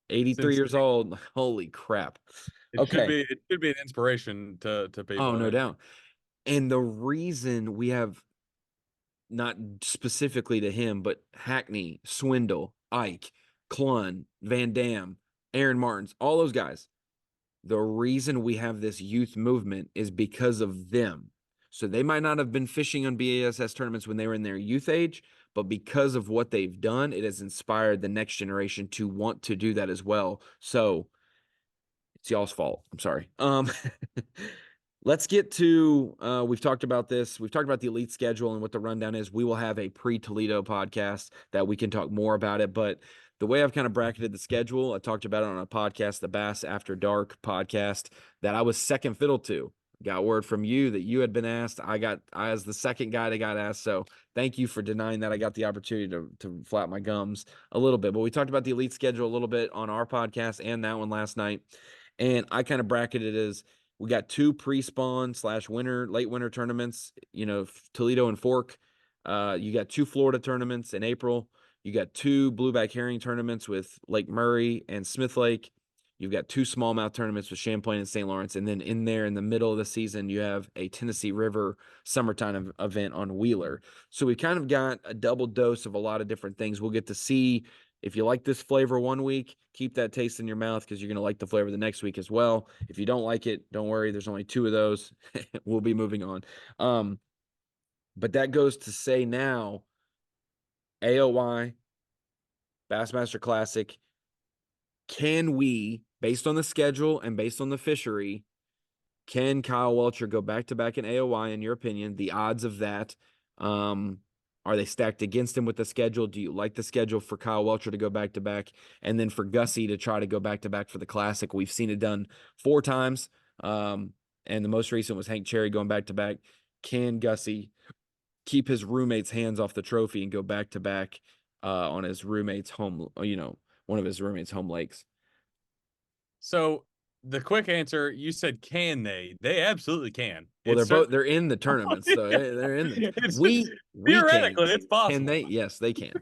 83
Since
years old. Holy crap.
it should
Okay.
be an inspiration to people.
Oh,
And
no doubt. And the reason we have, not specifically to him, but Hackney, Swindle, Ike, Clunn, Van Dam, Aaron Martins, all those guys, the reason we have this youth movement is because of them. So they might not have been fishing on B.A.S.S tournaments when they were in their youth age, but because of what they've done, it has inspired the next generation to want to do that as well. So it's y'all's fault. I'm sorry. Let's get to we've talked about this. We've talked about the elite schedule and what the rundown is. We will have a pre-Toledo podcast that we can talk more about it. But the way I've kind of bracketed the schedule, I talked about it on a podcast, the Bass After Dark podcast, that I was second fiddle to. Got word from you that you had been asked. I was the second guy that got asked. So thank you for denying that. I got the opportunity to flap my gums a little bit. But we talked about the elite schedule a little bit on our podcast and that one last night. And I kind of bracketed it as we got 2 pre-spawn / winter, late winter tournaments, Toledo and Fork. You got 2 Florida tournaments in April. You got 2 blueback herring tournaments with Lake Murray and Smith Lake. You've got 2 smallmouth tournaments with Champlain and St. Lawrence. And then in there in the middle of the season, you have a Tennessee River summertime event on Wheeler. So we kind of got a double dose of a lot of different things. We'll get to see if you like this flavor one week, keep that taste in your mouth because you're going to like the flavor the next week as well. If you don't like it, don't worry. There's only 2 of those. We'll be moving on. But that goes to say now, AOY, Bassmaster Classic, can we, based on the schedule and based on the fishery, can Kyle Welcher go back-to-back in AOY, in your opinion? The odds of that, are they stacked against him with the schedule? Do you like the schedule for Kyle Welcher to go back-to-back? And then for Gussie to try to go back-to-back for the Classic? We've seen it done 4 times, and the most recent was Hank Cherry going back-to-back. Can Gussie keep his roommate's hands off the trophy and go back-to-back on his roommate's home, one of his roommate's home lakes?
so the quick answer, you said, can they? They absolutely can.
Well,
It's
they're in the tournament, so they're in the
it's
we can.
theoretically it's
Can
possible.
they? Yes, they can.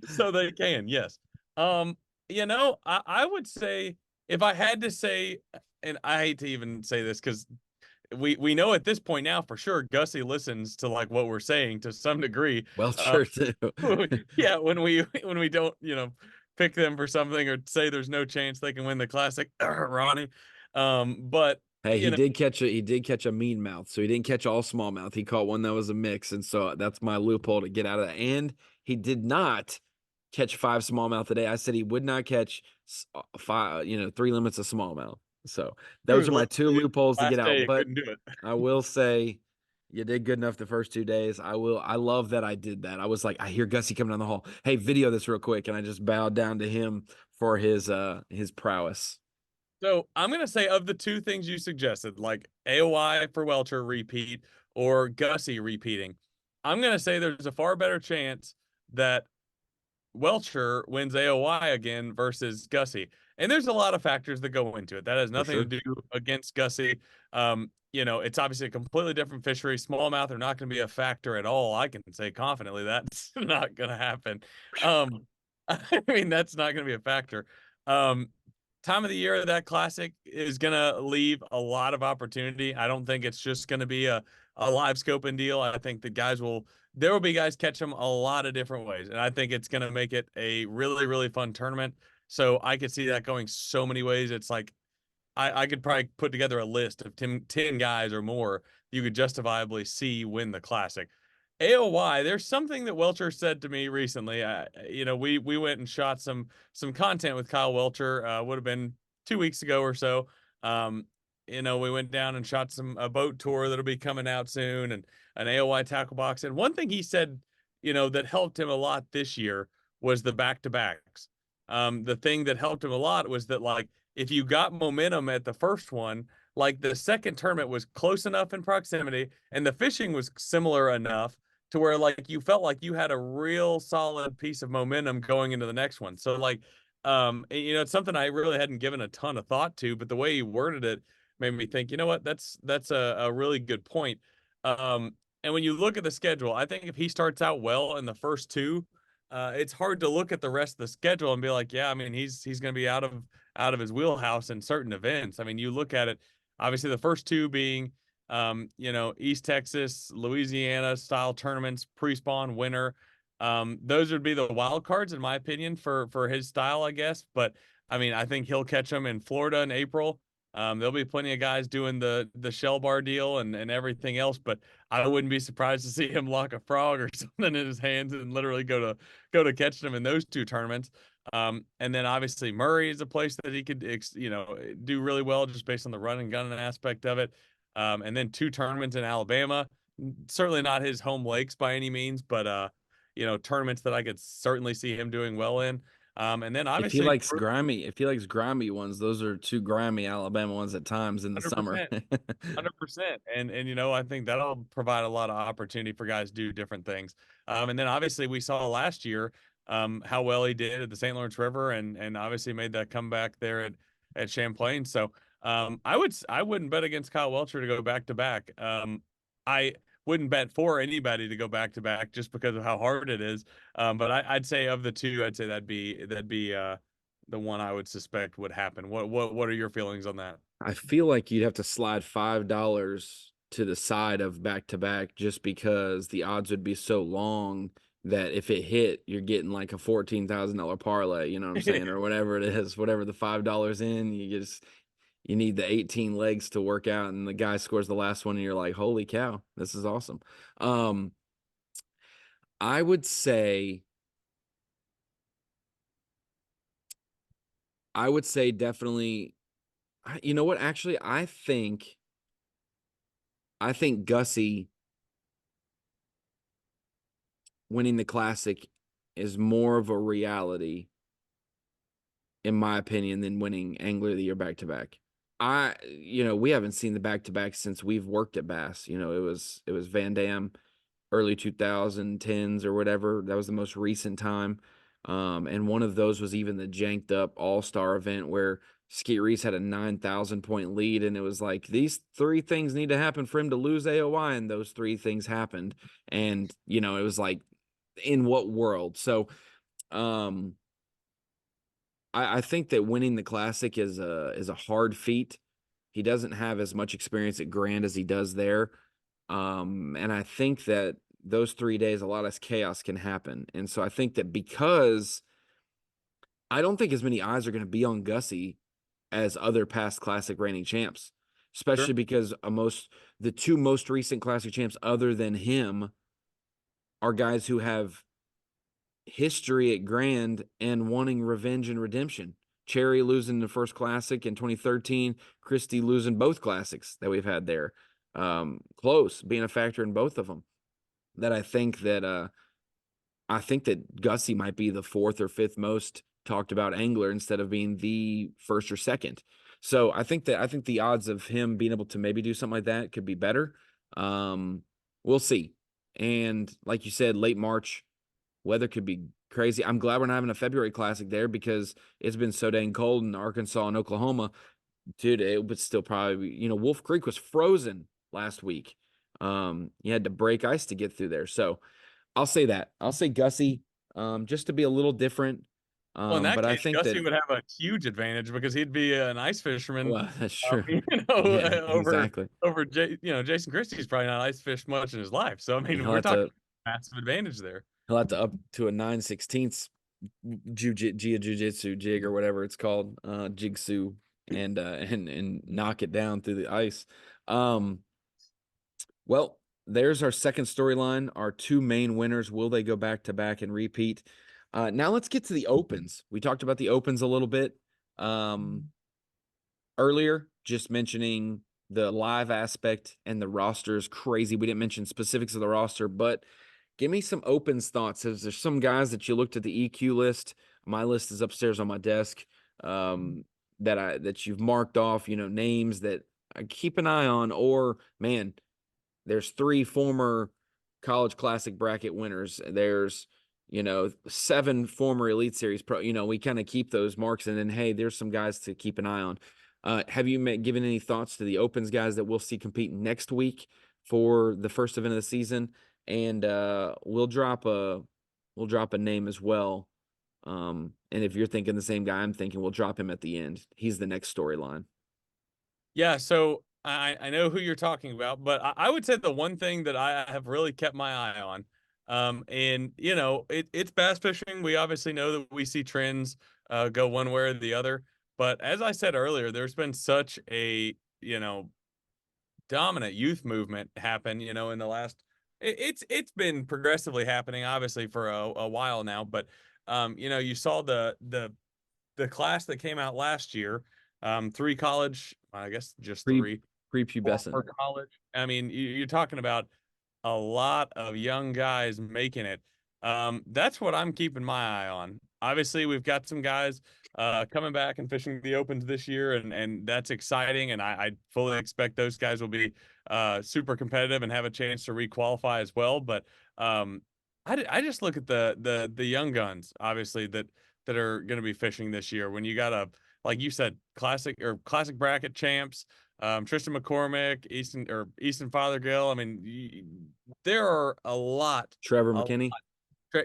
So they can, yes. I would say, if I had to say, and I hate to even say this because we know at this point now for sure Gussie listens to like what we're saying to some degree.
Well,
Uh,
sure too.
yeah, when we don't pick them for something or say there's no chance they can win the Classic, Ronnie. But
Hey,
you know,
he did catch a mean mouth, so he didn't catch all smallmouth. He caught one that was a mix, and so that's my loophole to get out of that. And he did not catch 5 smallmouth today. I said he would not catch 5, 3 limits of smallmouth. So those
true,
are my 2 loopholes to get
last day
out.
you
But
couldn't do it.
I will say, You did good enough the first 2 days. I love that I did that. I was like, I hear Gussie coming down the hall. Hey, video this real quick. And I just bowed down to him for his prowess.
So I'm gonna say of the two things you suggested, like AOI for Welcher repeat or Gussie repeating, I'm gonna say there's a far better chance that Welcher wins AOI again versus Gussie. And there's a lot of factors that go into it. That has
For
nothing to
sure.
do against Gussie. It's obviously a completely different fishery. Smallmouth are not going to be a factor at all. I can say confidently that's not going to happen. Um, I mean, that's not going to be a factor. Um, Time of the year of that classic is going to leave a lot of opportunity. I don't think it's just going to be a live scoping deal. I think the guys will there will be guys catch them a lot of different ways. And I think it's going to make it a really, really fun tournament. So I could see that going so many ways. It's like I could probably put together a list of 10 guys or more you could justifiably see win the classic. AOY, there's something that Welcher said to me recently. We went and shot some content with Kyle Welcher. Would have been 2 weeks ago or so. Um, we went down and shot a boat tour that'll be coming out soon, and an AOY tackle box. And one thing he said, that helped him a lot this year was the back to backs. The thing that helped him a lot was that, like, if you got momentum at the first one, like the second tournament was close enough in proximity and the fishing was similar enough to where, like, you felt like you had a real solid piece of momentum going into the next one. So, like, it's something I really hadn't given a ton of thought to, but the way he worded it made me think, you know what, that's a really good point. And when you look at the schedule, I think if he starts out well in the first two, it's hard to look at the rest of the schedule and be like, yeah, I mean, he's going to be out of his wheelhouse in certain events. I mean, you look at it, obviously the first two being, East Texas, Louisiana style tournaments, pre-spawn, winter. Those would be the wild cards, in my opinion, for his style, I guess. But I mean, I think he'll catch them in Florida in April. There'll be plenty of guys doing the shell bar deal and everything else, but I wouldn't be surprised to see him lock a frog or something in his hands and literally go to catch them in those two tournaments. And then obviously Murray is a place that he could do really well just based on the run and gun aspect of it. And then two tournaments in Alabama, certainly not his home lakes by any means, but tournaments that I could certainly see him doing well in. And then obviously
If he likes grimy ones, those are two grimy Alabama ones at times in the summer.
100%. 100%. And I think that'll provide a lot of opportunity for guys to do different things. And then obviously we saw last year how well he did at the St. Lawrence River and obviously made that comeback there at Champlain. So I wouldn't bet against Kyle Welcher to go back to back. I wouldn't bet for anybody to go back to back just because of how hard it is. But I'd say of the two, I'd say that'd be the one I would suspect would happen. What are your feelings on that?
I feel like you'd have to slide $5 to the side of back to back just because the odds would be so long that if it hit, you're getting like a $14,000 parlay, you know what I'm saying, or whatever it is, whatever the $5 in, you need the 18 legs to work out, and the guy scores the last one, and you're like, holy cow, this is awesome. Um, I would say definitely. You know what? Actually, I think Gussie winning the Classic is more of a reality, in my opinion, than winning Angler of the Year back to back. We haven't seen the back to back since we've worked at Bass. It was Van Dam, early 2010s or whatever. That was the most recent time. And one of those was even the janked up All-Star event where Skeet Reese had a 9,000 point lead. And it was like, these three things need to happen for him to lose AOI. And those three things happened. And, it was like, in what world? So, I think that winning the Classic is a hard feat. He doesn't have as much experience at Grand as he does there. And I think that those 3 days, a lot of chaos can happen. And so I think that because I don't think as many eyes are going to be on Gussie as other past Classic reigning champs,
Sure.
especially because the two most recent Classic champs other than him are guys who have history at Grand and wanting revenge and redemption. Cherry losing the first Classic in 2013, Christie losing both Classics that we've had there. close, being a factor in both of them. That I think that Gussie might be the fourth or fifth most talked about angler instead of being the first or second. So I think the odds of him being able to maybe do something like that could be better. We'll see. And like you said, late March, weather could be crazy. I'm glad we're not having a February Classic there because it's been so dang cold in Arkansas and Oklahoma. Dude, it would still probably, Wolf Creek was frozen last week. You had to break ice to get through there. So I'll say that. I'll say Gussie, just to be a little different.
Well, in that
But I
case,
think
Gussie
that,
would have a huge advantage because he'd be an ice fisherman,
well, that's true.
you know,
Yeah,
over
exactly.
Jason Christie's probably not ice fished much in his life. So I mean,
He'll
we're
have
talking
to
massive advantage there.
he'll have to up to a 9/16 jiu-jitsu jig or whatever it's called, jigsaw, and knock it down through the ice. Um, well, there's our second storyline. Our two main winners. Will they go back to back and repeat? Now let's get to the opens. We talked about the opens a little bit earlier, just mentioning the live aspect and the roster is crazy. We didn't mention specifics of the roster, but give me some opens thoughts. Is there some guys that you looked at the EQ list? My list is upstairs on my desk. That you've marked off, names that I keep an eye on, or man, there's three former college classic bracket winners. There's, 7 former Elite Series pro. We kind of keep those marks, and then hey, there's some guys to keep an eye on. Have you given any thoughts to the opens guys that we'll see compete next week for the first event of the season? And we'll drop a name as well. And if you're thinking the same guy I'm thinking, we'll drop him at the end. He's the next storyline.
Yeah, so I know who you're talking about, but I would say the one thing that I have really kept my eye on, and it's bass fishing. We obviously know that we see trends go one way or the other, but as I said earlier, there's been such a dominant youth movement happen, in the last. It's been progressively happening, obviously for a while now, but you saw the class that came out last year, 3 college, I guess just
Pre
3
prepubescent.
for college. I mean, you're talking about a lot of young guys making it. That's what I'm keeping my eye on. Obviously, we've got some guys coming back and fishing the opens this year, and that's exciting. And I fully expect those guys will be super competitive and have a chance to requalify as well. But I just look at the young guns, obviously that are going to be fishing this year. When you got like you said, classic bracket champs, Tristan McCormick, Easton Fothergill. I mean, there are
Trevor
a lot.
McKinney,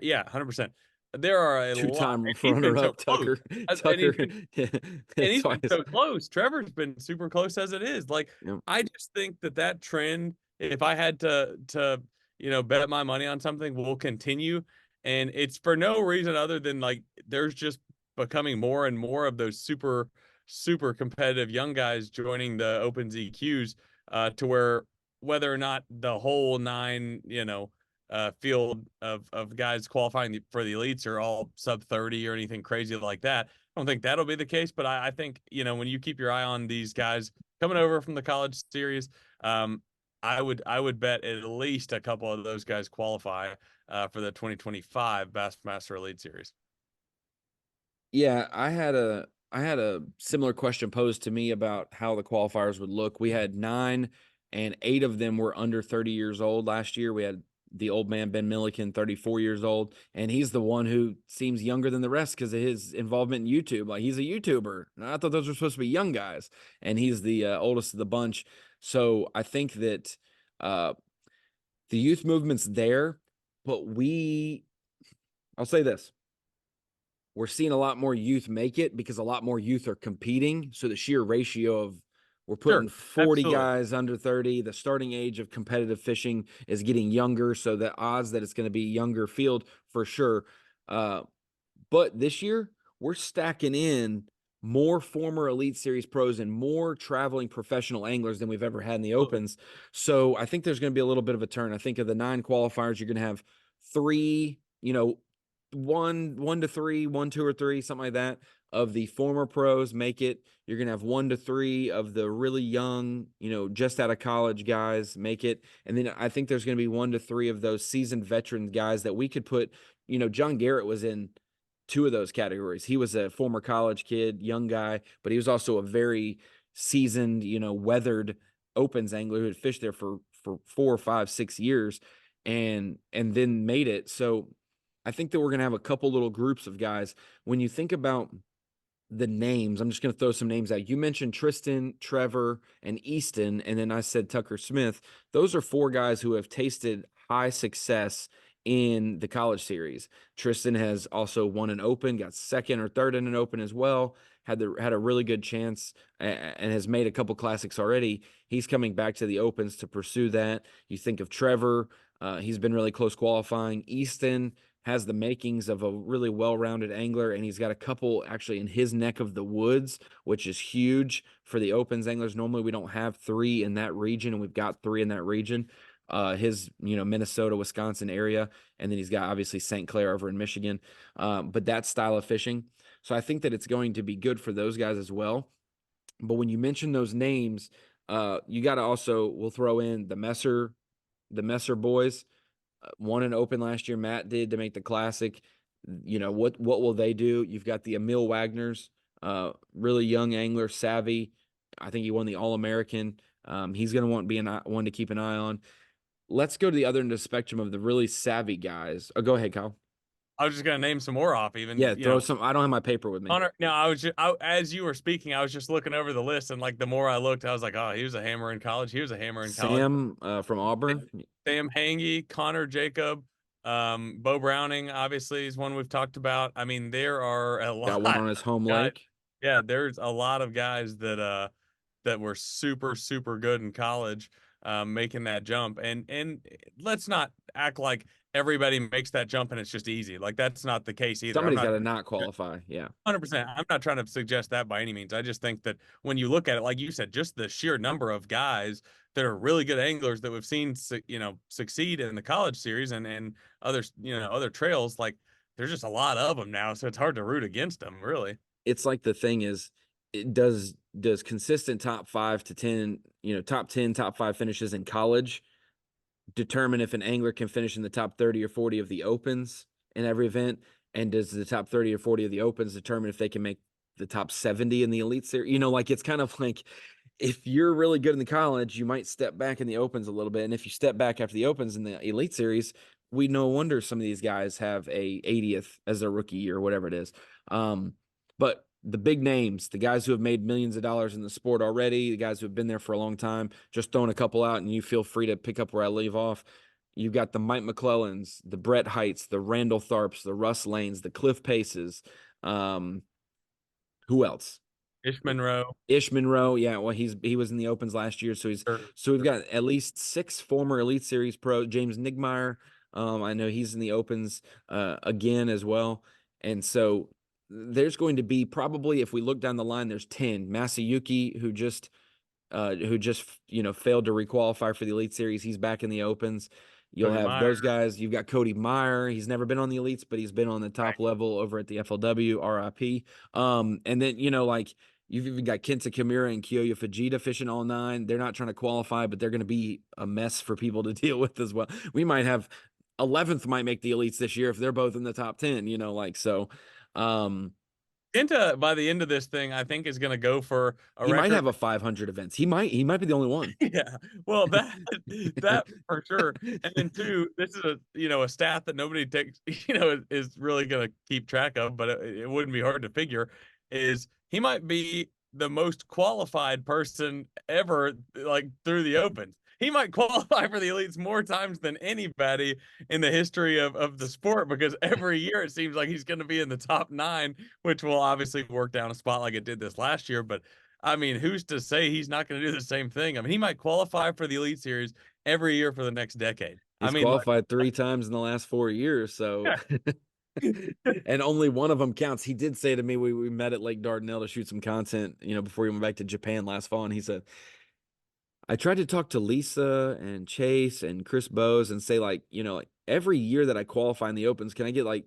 Yeah, 100%. There are a lot,
two-time
and he's been so
runner-up
close.
Tucker.
And
Tucker
he's been
twice.
so close. Trevor's been super close as it is. Like,
Yep.
I just think that trend, if I had to bet my money on something, will continue. And it's for no reason other than like there's just becoming more and more of those super competitive young guys joining the Opens EQs, to where whether or not the whole 9, field of guys qualifying for the elites are all sub 30 or anything crazy like that. I don't think that'll be the case, but I think, when you keep your eye on these guys coming over from the college series, I would bet at least a couple of those guys qualify for the 2025 Bassmaster Elite Series.
Yeah, I had a similar question posed to me about how the qualifiers would look. We had 9, and 8 of them were under 30 years old last year. We had the old man Ben Milliken, 34 years old, and he's the one who seems younger than the rest because of his involvement in YouTube. Like, he's a YouTuber. And I thought those were supposed to be young guys, and he's the oldest of the bunch. So I think that the youth movement's there, but I'll say this. We're seeing a lot more youth make it because a lot more youth are competing. So the sheer ratio of we're putting
Sure,
40
absolutely.
guys under 30. The starting age of competitive fishing is getting younger. So the odds that it's going to be younger field for sure. But this year, we're stacking in more former Elite Series pros and more traveling professional anglers than we've ever had in the
Absolutely.
opens. So I think there's going to be a little bit of a turn. I think of the 9 qualifiers, you're going to have 3, one to three, 1, 2, or 3, something like that, of the former pros make it. You're gonna have 1 to 3 of the really young, just out of college guys make it, and then I think there's gonna be 1 to 3 of those seasoned veteran guys that we could put. John Garrett was in 2 of those categories. He was a former college kid, young guy, but he was also a very seasoned, weathered opens angler who had fished there for 4, 5, 6 years, and then made it. So I think that we're gonna have a couple little groups of guys. When you think about the names, I'm just going to throw some names out. You mentioned Tristan, Trevor, and Easton, and then I said Tucker Smith. Those are 4 guys who have tasted high success in the college series. Tristan has also won an open, got second or third in an open as well, had a really good chance, and has made a couple classics already. He's coming back to the opens to pursue that. You think of Trevor, he's been really close qualifying. Easton has the makings of a really well-rounded angler, and he's got a couple actually in his neck of the woods, which is huge for the opens anglers. Normally we don't have 3 in that region, and we've got 3 in that region. His Minnesota, Wisconsin area, and then he's got obviously St. Clair over in Michigan. But that style of fishing, so I think that it's going to be good for those guys as well. But when you mention those names, you got to also, we'll throw in the Messer boys. Won an open last year. Matt did, to make the classic. What will they do? You've got the Emil Wagners, really young angler, savvy. I think he won the All-American. He's going to want to be one to keep an eye on. Let's go to the other end of the spectrum of the really savvy guys. Oh, go ahead, Kyle.
I was just gonna name some more off, even
Yeah, throw some. I don't have my paper with me.
Connor. No, as you were speaking, I was just looking over the list, and like the more I looked, I was like, oh, he was a hammer in college. He was a hammer in college.
Sam from Auburn.
Sam Hangy, Connor Jacob, Bo Browning, obviously, is one we've talked about. I mean, there are a lot.
Got one on his home
guys.
lake.
Yeah, there's a lot of guys that were super, super good in college, making that jump. And let's not act like everybody makes that jump and it's just easy. Like that's not the case either.
Somebody's got to not qualify. Yeah.
100%. I'm not trying to suggest that by any means. I just think that when you look at it, like you said, just the sheer number of guys that are really good anglers that we've seen, succeed in the college series and other, other trails, like there's just a lot of them now. So it's hard to root against them, really.
It's like the thing is, it does consistent top 5 to 10, top 10, top 5 finishes in college determine if an angler can finish in the top 30 or 40 of the opens in every event? And does the top 30 or 40 of the opens determine if they can make the top 70 in the elite series? Like it's kind of like, if you're really good in the college, you might step back in the opens a little bit. And if you step back after the opens in the elite series, we no wonder some of these guys have a 80th as their rookie year or whatever it is. But the big names, the guys who have made millions of dollars in the sport already, the guys who have been there for a long time, just throwing a couple out, and you feel free to pick up where I leave off. You've got the Mike McClellans, the Brett Heights, the Randall Tharps, the Russ Lanes, the Cliff Paces. Who else?
Ish Monroe.
Ish Monroe, yeah. Well, he was in the opens last year, so we've got at least 6 former Elite Series pros. James Nigmeyer, I know he's in the opens again as well, and so there's going to be, probably, if we look down the line, there's 10. Masayuki, who just failed to requalify for the Elite Series, he's back in the opens. You'll
Cody
have
Meyer.
those guys. You've got Cody Meyer. He's never been on the elites, but he's been on the top level over at the FLW, RIP. And then, like, you've even got Kenta Kimura and Kiyoya Fujita fishing all 9. They're not trying to qualify, but they're going to be a mess for people to deal with as well. We might have 11th might make the elites this year if they're both in the top 10, so.
Kenta, by the end of this thing, I think is going to go for a
he
record.
might have a 500 events. He might be the only one.
Yeah, well, that for sure. And then 2, this is a stat that nobody takes, is really going to keep track of, but it wouldn't be hard to figure, is he might be the most qualified person ever, like through the opens. He might qualify for the elites more times than anybody in the history of the sport, because every year it seems like he's going to be in the top 9, which will obviously work down a spot like it did this last year. But I mean, who's to say he's not going to do the same thing? I mean, he might qualify for the Elite Series every year for the next decade.
He's qualified 3 times in the last 4 years, so and only one of them counts. He did say to me, we met at Lake Dardanelle to shoot some content, before he went back to Japan last fall, and he said, I tried to talk to Lisa and Chase and Chris Bowes and say, like, every year that I qualify in the opens, can I get like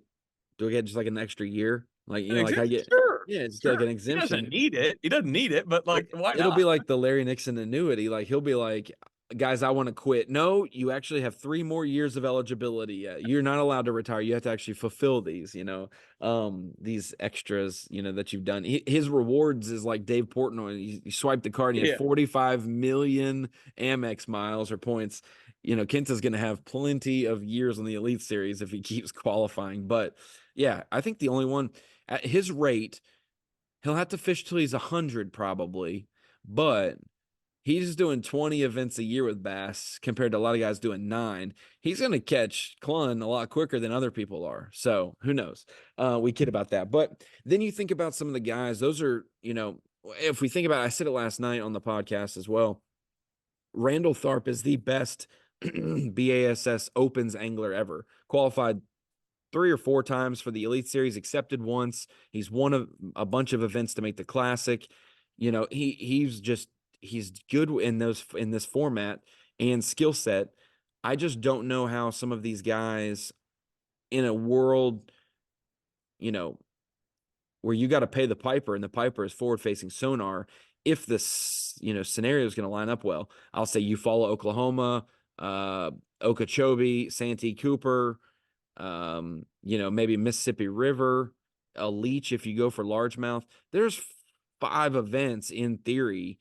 Do I get just like an extra year? Like,
An
like I
exemption?
get,
Sure.
yeah, it's like an
Sure. He doesn't
exemption.
need it. He doesn't need it, but like, why
It'll be
not?
like the Larry Nixon annuity. Like he'll be like, guys, I want to quit. No, you actually have 3 more years of eligibility yet. You're not allowed to retire. You have to actually fulfill these extras, that you've done. His rewards is like Dave Portnoy. You swipe the card and you
Yeah.
have 45 million Amex miles or points. Kenta's going to have plenty of years on the Elite Series if he keeps qualifying. But yeah, I think the only one at his rate, he'll have to fish till he's 100 probably, but he's doing 20 events a year with Bass compared to a lot of guys doing 9. He's going to catch Clunn a lot quicker than other people are. So who knows? We kid about that. But then you think about some of the guys, those are, if we think about it, I said it last night on the podcast as well. Randall Tharp is the best BASS Opens angler ever. Qualified 3 or 4 times for the Elite Series, accepted once. He's won a bunch of events to make the Classic. He's good in this format and skill set. I just don't know how some of these guys in a world, where you got to pay the piper and the piper is forward facing sonar. If this, scenario is going to line up well, I'll say you follow Oklahoma, Okeechobee, Santee Cooper, maybe Mississippi River, a leech if you go for largemouth. There's 5 events in theory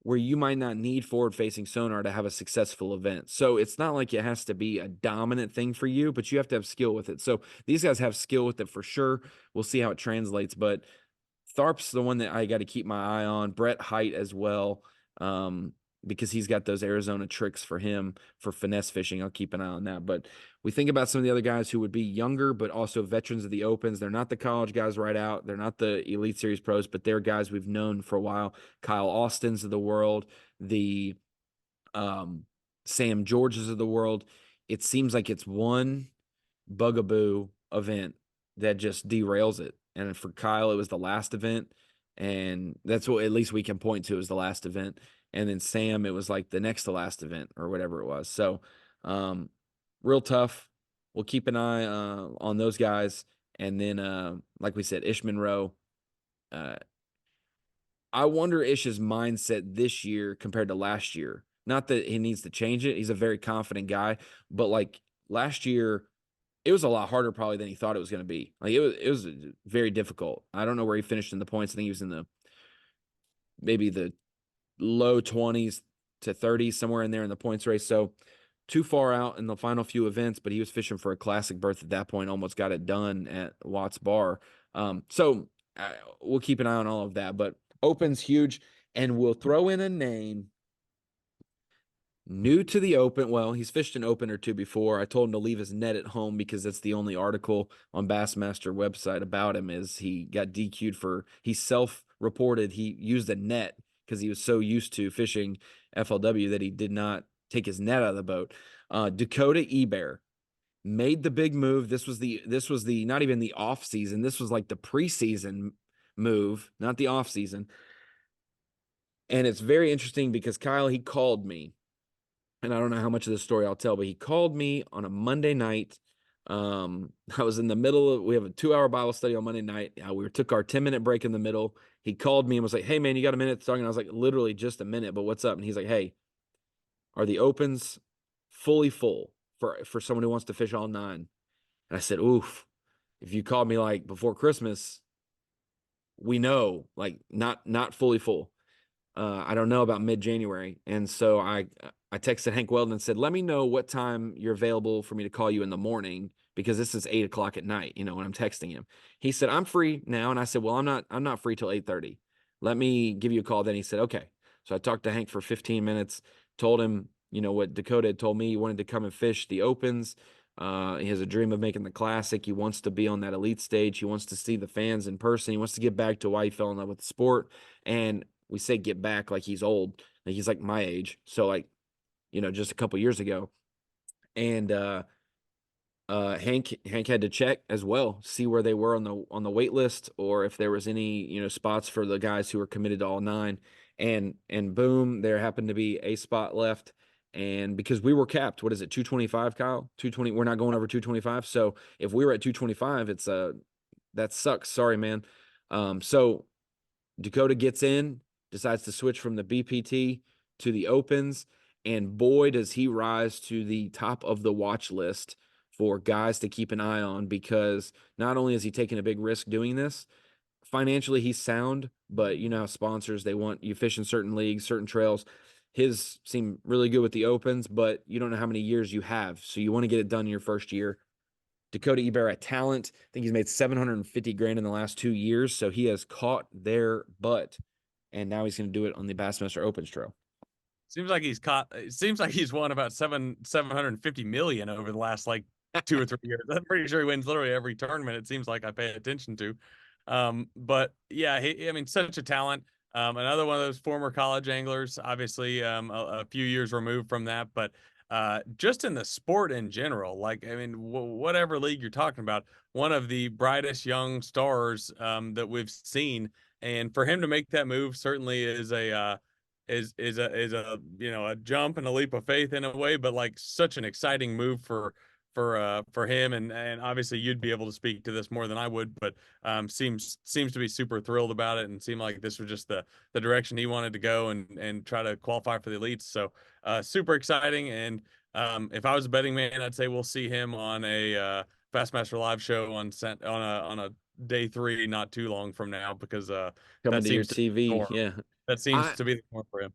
where you might not need forward-facing sonar to have a successful event. So it's not like it has to be a dominant thing for you, but you have to have skill with it. So these guys have skill with it for sure. We'll see how it translates, but Tharp's the one that I got to keep my eye on. Brett Height as well, because he's got those Arizona tricks for him for finesse fishing. I'll keep an eye on that. But we think about some of the other guys who would be younger, but also veterans of the Opens. They're not the college guys right out. They're not the Elite Series pros, but they're guys we've known for a while. Kyle Austin's of the world, the Sam George's of the world. It seems like it's one bugaboo event that just derails it. And for Kyle, it was the last event. And that's what at least we can point to as the last event. And then Sam, it was like the next to last event or whatever it was. So real tough. We'll keep an eye on those guys. And then, like we said, Ish Monroe. I wonder Ish's mindset this year compared to last year. Not that he needs to change it. He's a very confident guy. But like last year, it was a lot harder probably than he thought it was going to be. Like it was very difficult. I don't know where he finished in the points. I think he was in maybe the low 20s to 30s, somewhere in there in the points race. So too far out in the final few events, but he was fishing for a Classic berth at that point, almost got it done at Watts Bar. So we'll keep an eye on all of that, but Open's huge, and we'll throw in a name new to the Open. Well, he's fished an Open or two before. I told him to leave his net at home because that's the only article on Bassmaster website about him is he got DQ'd he self-reported he used a net because he was so used to fishing FLW that he did not take his net out of the boat. Dakota Ebear made the big move. This was the not even the off season. This was like the preseason move, not the off season. And it's very interesting because Kyle, he called me, and I don't know how much of the story I'll tell, but he called me on a Monday night. I was in the middle we have a 2-hour Bible study on Monday night. We took our 10-minute break in the middle. He called me and was like, "Hey man, you got a minute to talk?" And I was like, "Literally just a minute, but what's up?" And he's like, "Hey, are the Opens fully full for someone who wants to fish all 9?" And I said, "Oof, if you called me like before Christmas, we know, like not fully full. I don't know about mid-January." And so I texted Hank Weldon and said, "Let me know what time you're available for me to call you in the morning, because this is 8 o'clock at night, when I'm texting him." He said, "I'm free now." And I said, "Well, I'm not free till 8:30. Let me give you a call then." He said, "Okay." So I talked to Hank for 15 minutes, told him, what Dakota had told me. He wanted to come and fish the Opens. He has a dream of making the Classic. He wants to be on that elite stage. He wants to see the fans in person. He wants to get back to why he fell in love with the sport. And we say get back like he's old. Like he's like my age. So like, just a couple years ago. And Hank had to check as well, see where they were on the wait list, or if there was any, spots for the guys who were committed to all 9. And boom, there happened to be a spot left. And because we were capped, what is it, 225, Kyle? 220. We're not going over 225. So if we were at 225, it's that sucks. Sorry, man. So Dakota gets in, decides to switch from the BPT to the Opens, and boy, does he rise to the top of the watch list for guys to keep an eye on, because not only is he taking a big risk doing this, financially he's sound, but you know how sponsors, they want you fish in certain leagues, certain trails. His seem really good with the Opens, but you don't know how many years you have, so you want to get it done in your first year. Dakota Ebara talent. I think he's made 750 grand in the last 2 years. So he has caught their butt. And now he's going to do it on the Bassmaster Opens Trail.
Seems like he's caught. It seems like he's won about 750 million over the last like 2 or 3 years. I'm pretty sure he wins literally every tournament. It seems like I pay attention to. But yeah, I mean, such a talent. Another one of those former college anglers, obviously, a few years removed from that, but just in the sport in general, like I mean, whatever league you're talking about, one of the brightest young stars that we've seen, and for him to make that move certainly is a a jump and a leap of faith in a way, but like such an exciting move for him, and obviously you'd be able to speak to this more than I would, but seems to be super thrilled about it and seemed like this was just the direction he wanted to go and try to qualify for the elites. So super exciting, and if I was a betting man, I'd say we'll see him on a Bassmaster live show on a day 3 not too long from now, because
Coming
that
to your
seems to be the
TV.
norm.
Yeah.
That seems
I
to be the norm for him.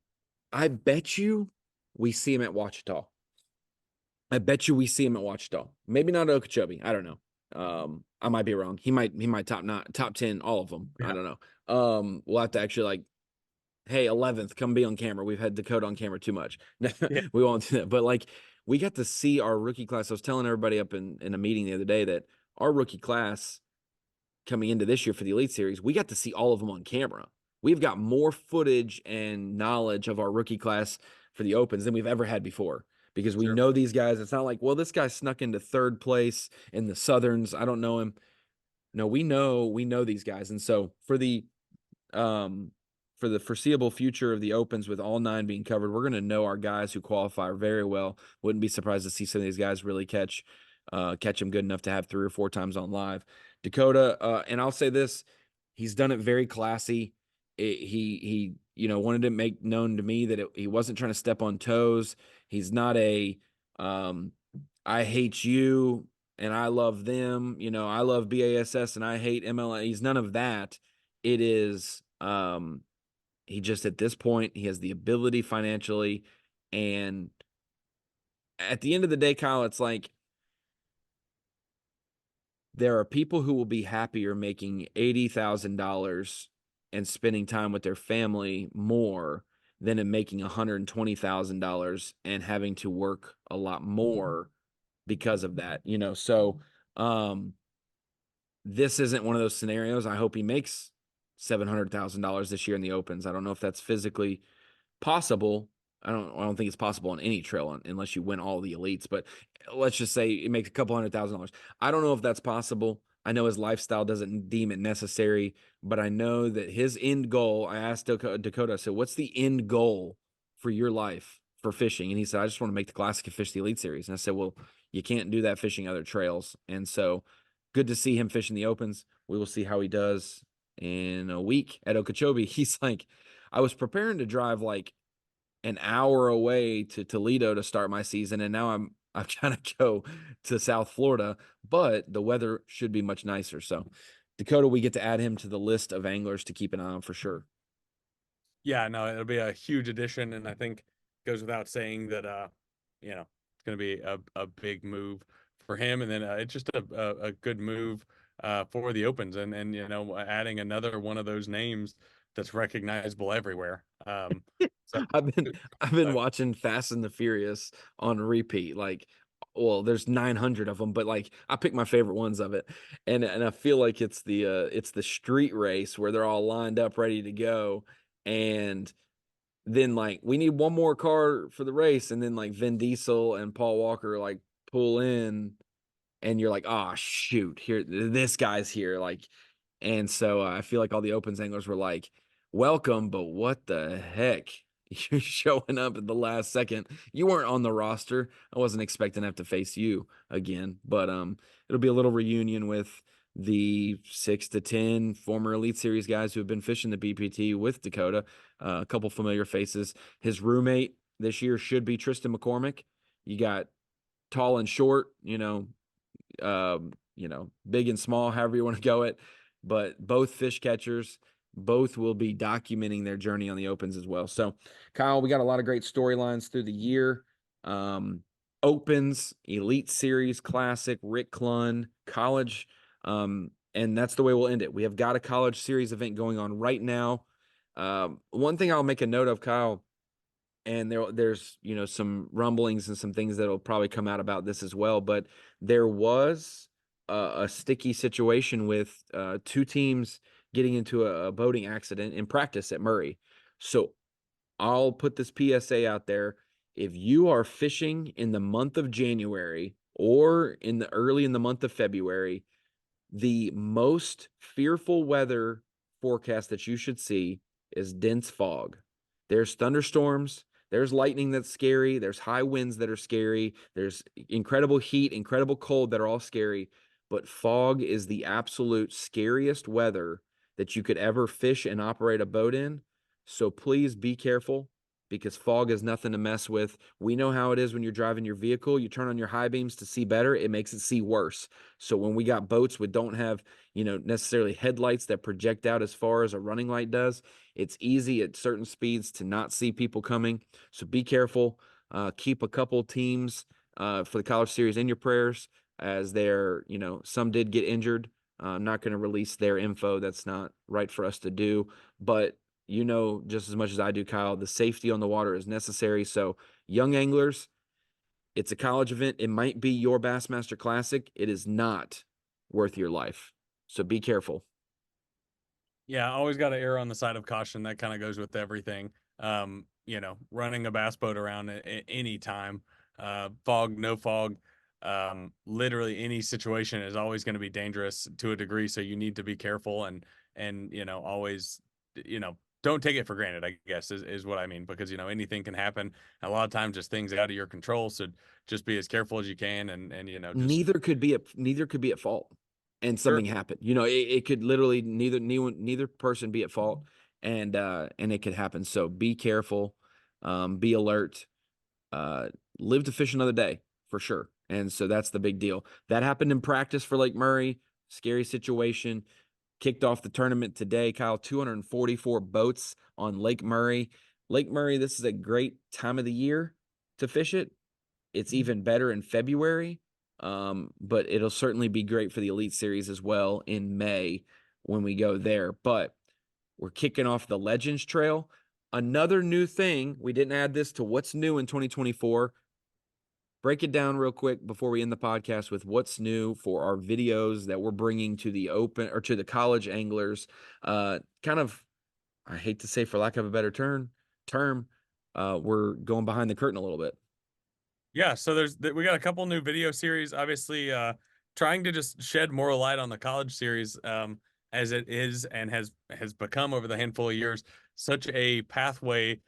I bet you we see him at Ouachita. I bet you we see him at Ouachita. Maybe not Okeechobee. I don't know. I might be wrong. He might top 10 all of them. I
Yeah.
don't know. We'll have to actually like, hey, 11th, come be on camera. We've had Dakota on camera too much.
Yeah.
We won't do that. But like, we got to see our rookie class. I was telling everybody up in a meeting the other day that our rookie class coming into this year for the Elite Series, we got to see all of them on camera. We've got more footage and knowledge of our rookie class for the Opens than we've ever had before, because we
Sure.
know these guys. It's not like, well, this guy snuck into third place in the Southerns. I don't know him. No, we know these guys. And so um for the foreseeable future of the Opens, with all 9 being covered, we're going to know our guys who qualify very well. Wouldn't be surprised to see some of these guys really catch them good enough to have 3 or 4 times on live. Dakota, and I'll say this, he's done it very classy. He wanted to make known to me that he wasn't trying to step on toes. He's not a I hate you and I love them. I love B.A.S.S and I hate MLA. He's none of that. It is he just, at this point, he has the ability financially, and at the end of the day, Kyle, it's like there are people who will be happier making $80,000 and spending time with their family more than in making $120,000 and having to work a lot more because of that. So this isn't one of those scenarios. I hope he makes $700,000 this year in the Opens. I don't know if that's physically possible. I don't think it's possible on any trail unless you win all the elites, but let's just say it makes a couple $100,000. I don't know if that's possible. I know his lifestyle doesn't deem it necessary, but I know that his end goal, I asked Dakota, I said, what's the end goal for your life for fishing? And he said, I just want to make the Classic and fish the Elite Series. And I said, well, you can't do that fishing other trails. And so good to see him fishing the Opens. We will see how he does in a week at Okeechobee. He's like, I was preparing to drive like an hour away to Toledo to start my season, and now I'm trying to go to South Florida, but the weather should be much nicer. So Dakota, we get to add him to the list of anglers to keep an eye on for sure.
Yeah, no, it'll be a huge addition, and I think goes without saying that it's going to be a big move for him, and then it's just a good move for the Opens, and adding another one of those names that's recognizable everywhere. So
I've been I've been watching Fast and the Furious on repeat. Like, well, there's 900 of them, but like I pick my favorite ones of it, and I feel like it's the street race where they're all lined up ready to go, and then like we need one more car for the race, and then like Vin Diesel and Paul Walker like pull in, and you're like, oh shoot, here this guy's here, like, and so I feel like all the Opens anglers were like, welcome, but what the heck you're showing up at the last second. You weren't on the roster. I wasn't expecting to have to face you again, but it'll be a little reunion with the 6 to 10 former Elite Series guys who have been fishing the BPT with Dakota. A couple familiar faces. His roommate this year should be Tristan McCormick. You got tall and short, big and small, however you want to go it. But both fish catchers, both will be documenting their journey on the opens as well. So, Kyle, we got a lot of great storylines through the year. Opens, Elite Series, Classic, Rick Clunn, college, and that's the way we'll end it. We have got a college series event going on right now. One thing I'll make a note of, Kyle, and there's some rumblings and some things that'll probably come out about this as well, but there was a sticky situation with two teams getting into a boating accident in practice at Murray. So I'll put this PSA out there. If you are fishing in the month of January or early in the month of February, the most fearful weather forecast that you should see is dense fog. There's thunderstorms, there's lightning that's scary, there's high winds that are scary, there's incredible heat, incredible cold that are all scary, but fog is the absolute scariest weather that you could ever fish and operate a boat in. So please be careful, because fog is nothing to mess with. We know how it is when you're driving your vehicle. You turn on your high beams to see better, it makes it see worse. So when we got boats that don't have, necessarily headlights that project out as far as a running light does, it's easy at certain speeds to not see people coming. So be careful. Keep a couple teams for the college series in your prayers, as some did get injured. I'm not going to release their info. That's not right for us to do. But just as much as I do, Kyle, the safety on the water is necessary. So young anglers, it's a college event. It might be your Bassmaster Classic. It is not worth your life. So be careful.
Yeah, always got to err on the side of caution. That kind of goes with everything. Running a bass boat around at any time, fog, no fog, literally any situation is always going to be dangerous to a degree. So you need to be careful and always, don't take it for granted, I guess is what I mean, because anything can happen. A lot of times just things out of your control. So just be as careful as you can and just
Neither could be at fault, and
sure.
something happened. It could literally neither person be at fault, and it could happen. So be careful, be alert, uh, live to fish another day for sure. And so that's the big deal. That happened in practice for Lake Murray. Scary situation. Kicked off the tournament today, Kyle. 244 boats on Lake Murray. Lake Murray, this is a great time of the year to fish it. It's even better in February, but it'll certainly be great for the Elite Series as well in May when we go there. But we're kicking off the Legends Trail. Another new thing, we didn't add this to what's new in 2024. Break it down real quick before we end the podcast with what's new for our videos that we're bringing to the open or to the college anglers. Kind of, I hate to say, for lack of a better term, we're going behind the curtain a little bit.
Yeah, so we got a couple new video series, obviously trying to just shed more light on the college series, as it is and has become over the handful of years such a pathway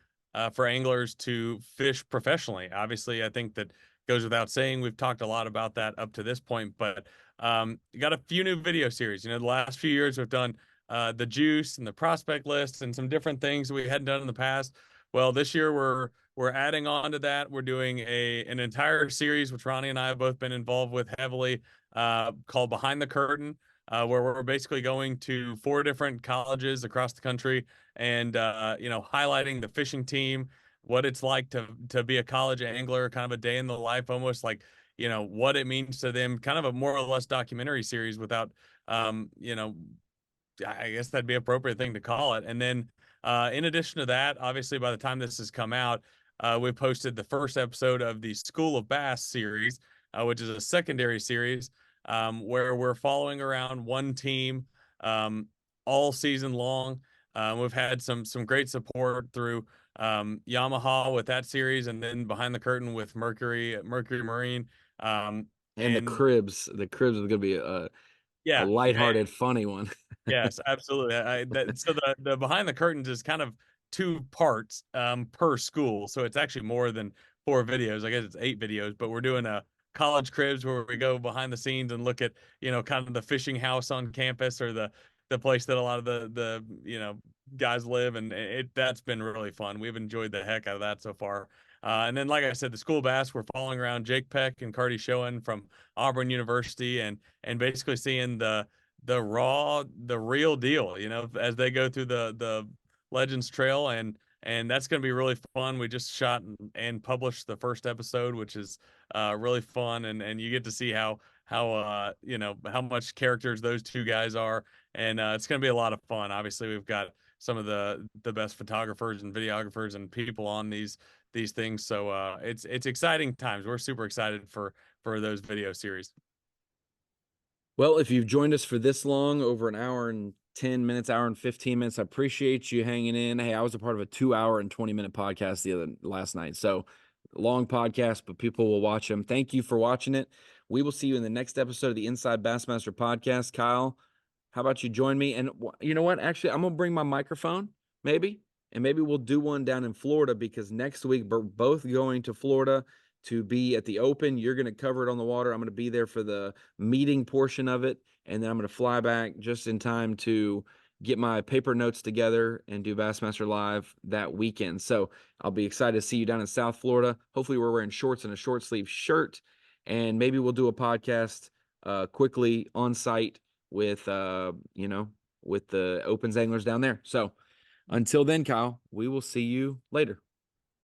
for anglers to fish professionally. Obviously, I think that goes without saying. We've talked a lot about that up to this point, but you got a few new video series. The last few years we've done the juice and the prospect list and some different things that we hadn't done in the past. Well, this year we're adding on to that. We're doing an entire series, which Ronnie and I have both been involved with heavily, called Behind the Curtain, where we're basically going to 4 different colleges across the country and highlighting the fishing team, what it's like to be a college angler, kind of a day in the life, almost like what it means to them, kind of a more or less documentary series without I guess that'd be an appropriate thing to call it. And then, in addition to that, obviously, by the time this has come out, we posted the first episode of the School of Bass series, which is a secondary series where we're following around one team all season long. We've had some great support through Yamaha with that series, and then Behind the Curtain with Mercury Marine.
And
And
the cribs is going to be a
yeah,
lighthearted, funny one.
yes, absolutely. So the behind the curtains is kind of 2 parts per school, so it's actually more than 4 videos. I guess it's 8 videos, but we're doing a college cribs where we go behind the scenes and look at, kind of the fishing house on campus, or the place that a lot of the guys live, and that's been really fun. We've enjoyed the heck out of that so far. And then, like I said, the school bass, we're following around Jake Peck and Cardi Schoen from Auburn University, and basically seeing the real deal, as they go through the Legends Trail, and that's going to be really fun. We just shot and published the first episode, which is really fun, and you get to see how much characters those 2 guys are, and it's going to be a lot of fun. Obviously, we've got some of the best photographers and videographers and people on these things, so it's exciting times. We're super excited for those video series.
Well, if you've joined us for this long, over an hour and 10 minutes, hour and 15 minutes, I appreciate you hanging in. Hey, I was a part of a 2 hour and 20-minute podcast last night. So long podcast, but people will watch them. Thank you for watching it. We will see you in the next episode of the Inside Bassmaster Podcast. Kyle, how about you join me? And you know what? Actually, I'm going to bring my microphone, maybe, and maybe we'll do one down in Florida, because next week we're both going to Florida to be at the Open. You're going to cover it on the water. I'm going to be there for the meeting portion of it, and then I'm going to fly back just in time to get my paper notes together and do Bassmaster Live that weekend. So I'll be excited to see you down in South Florida. Hopefully we're wearing shorts and a short sleeve shirt, and maybe we'll do a podcast quickly on site with with the Opens anglers down there. So until then, Kyle, we will see you later.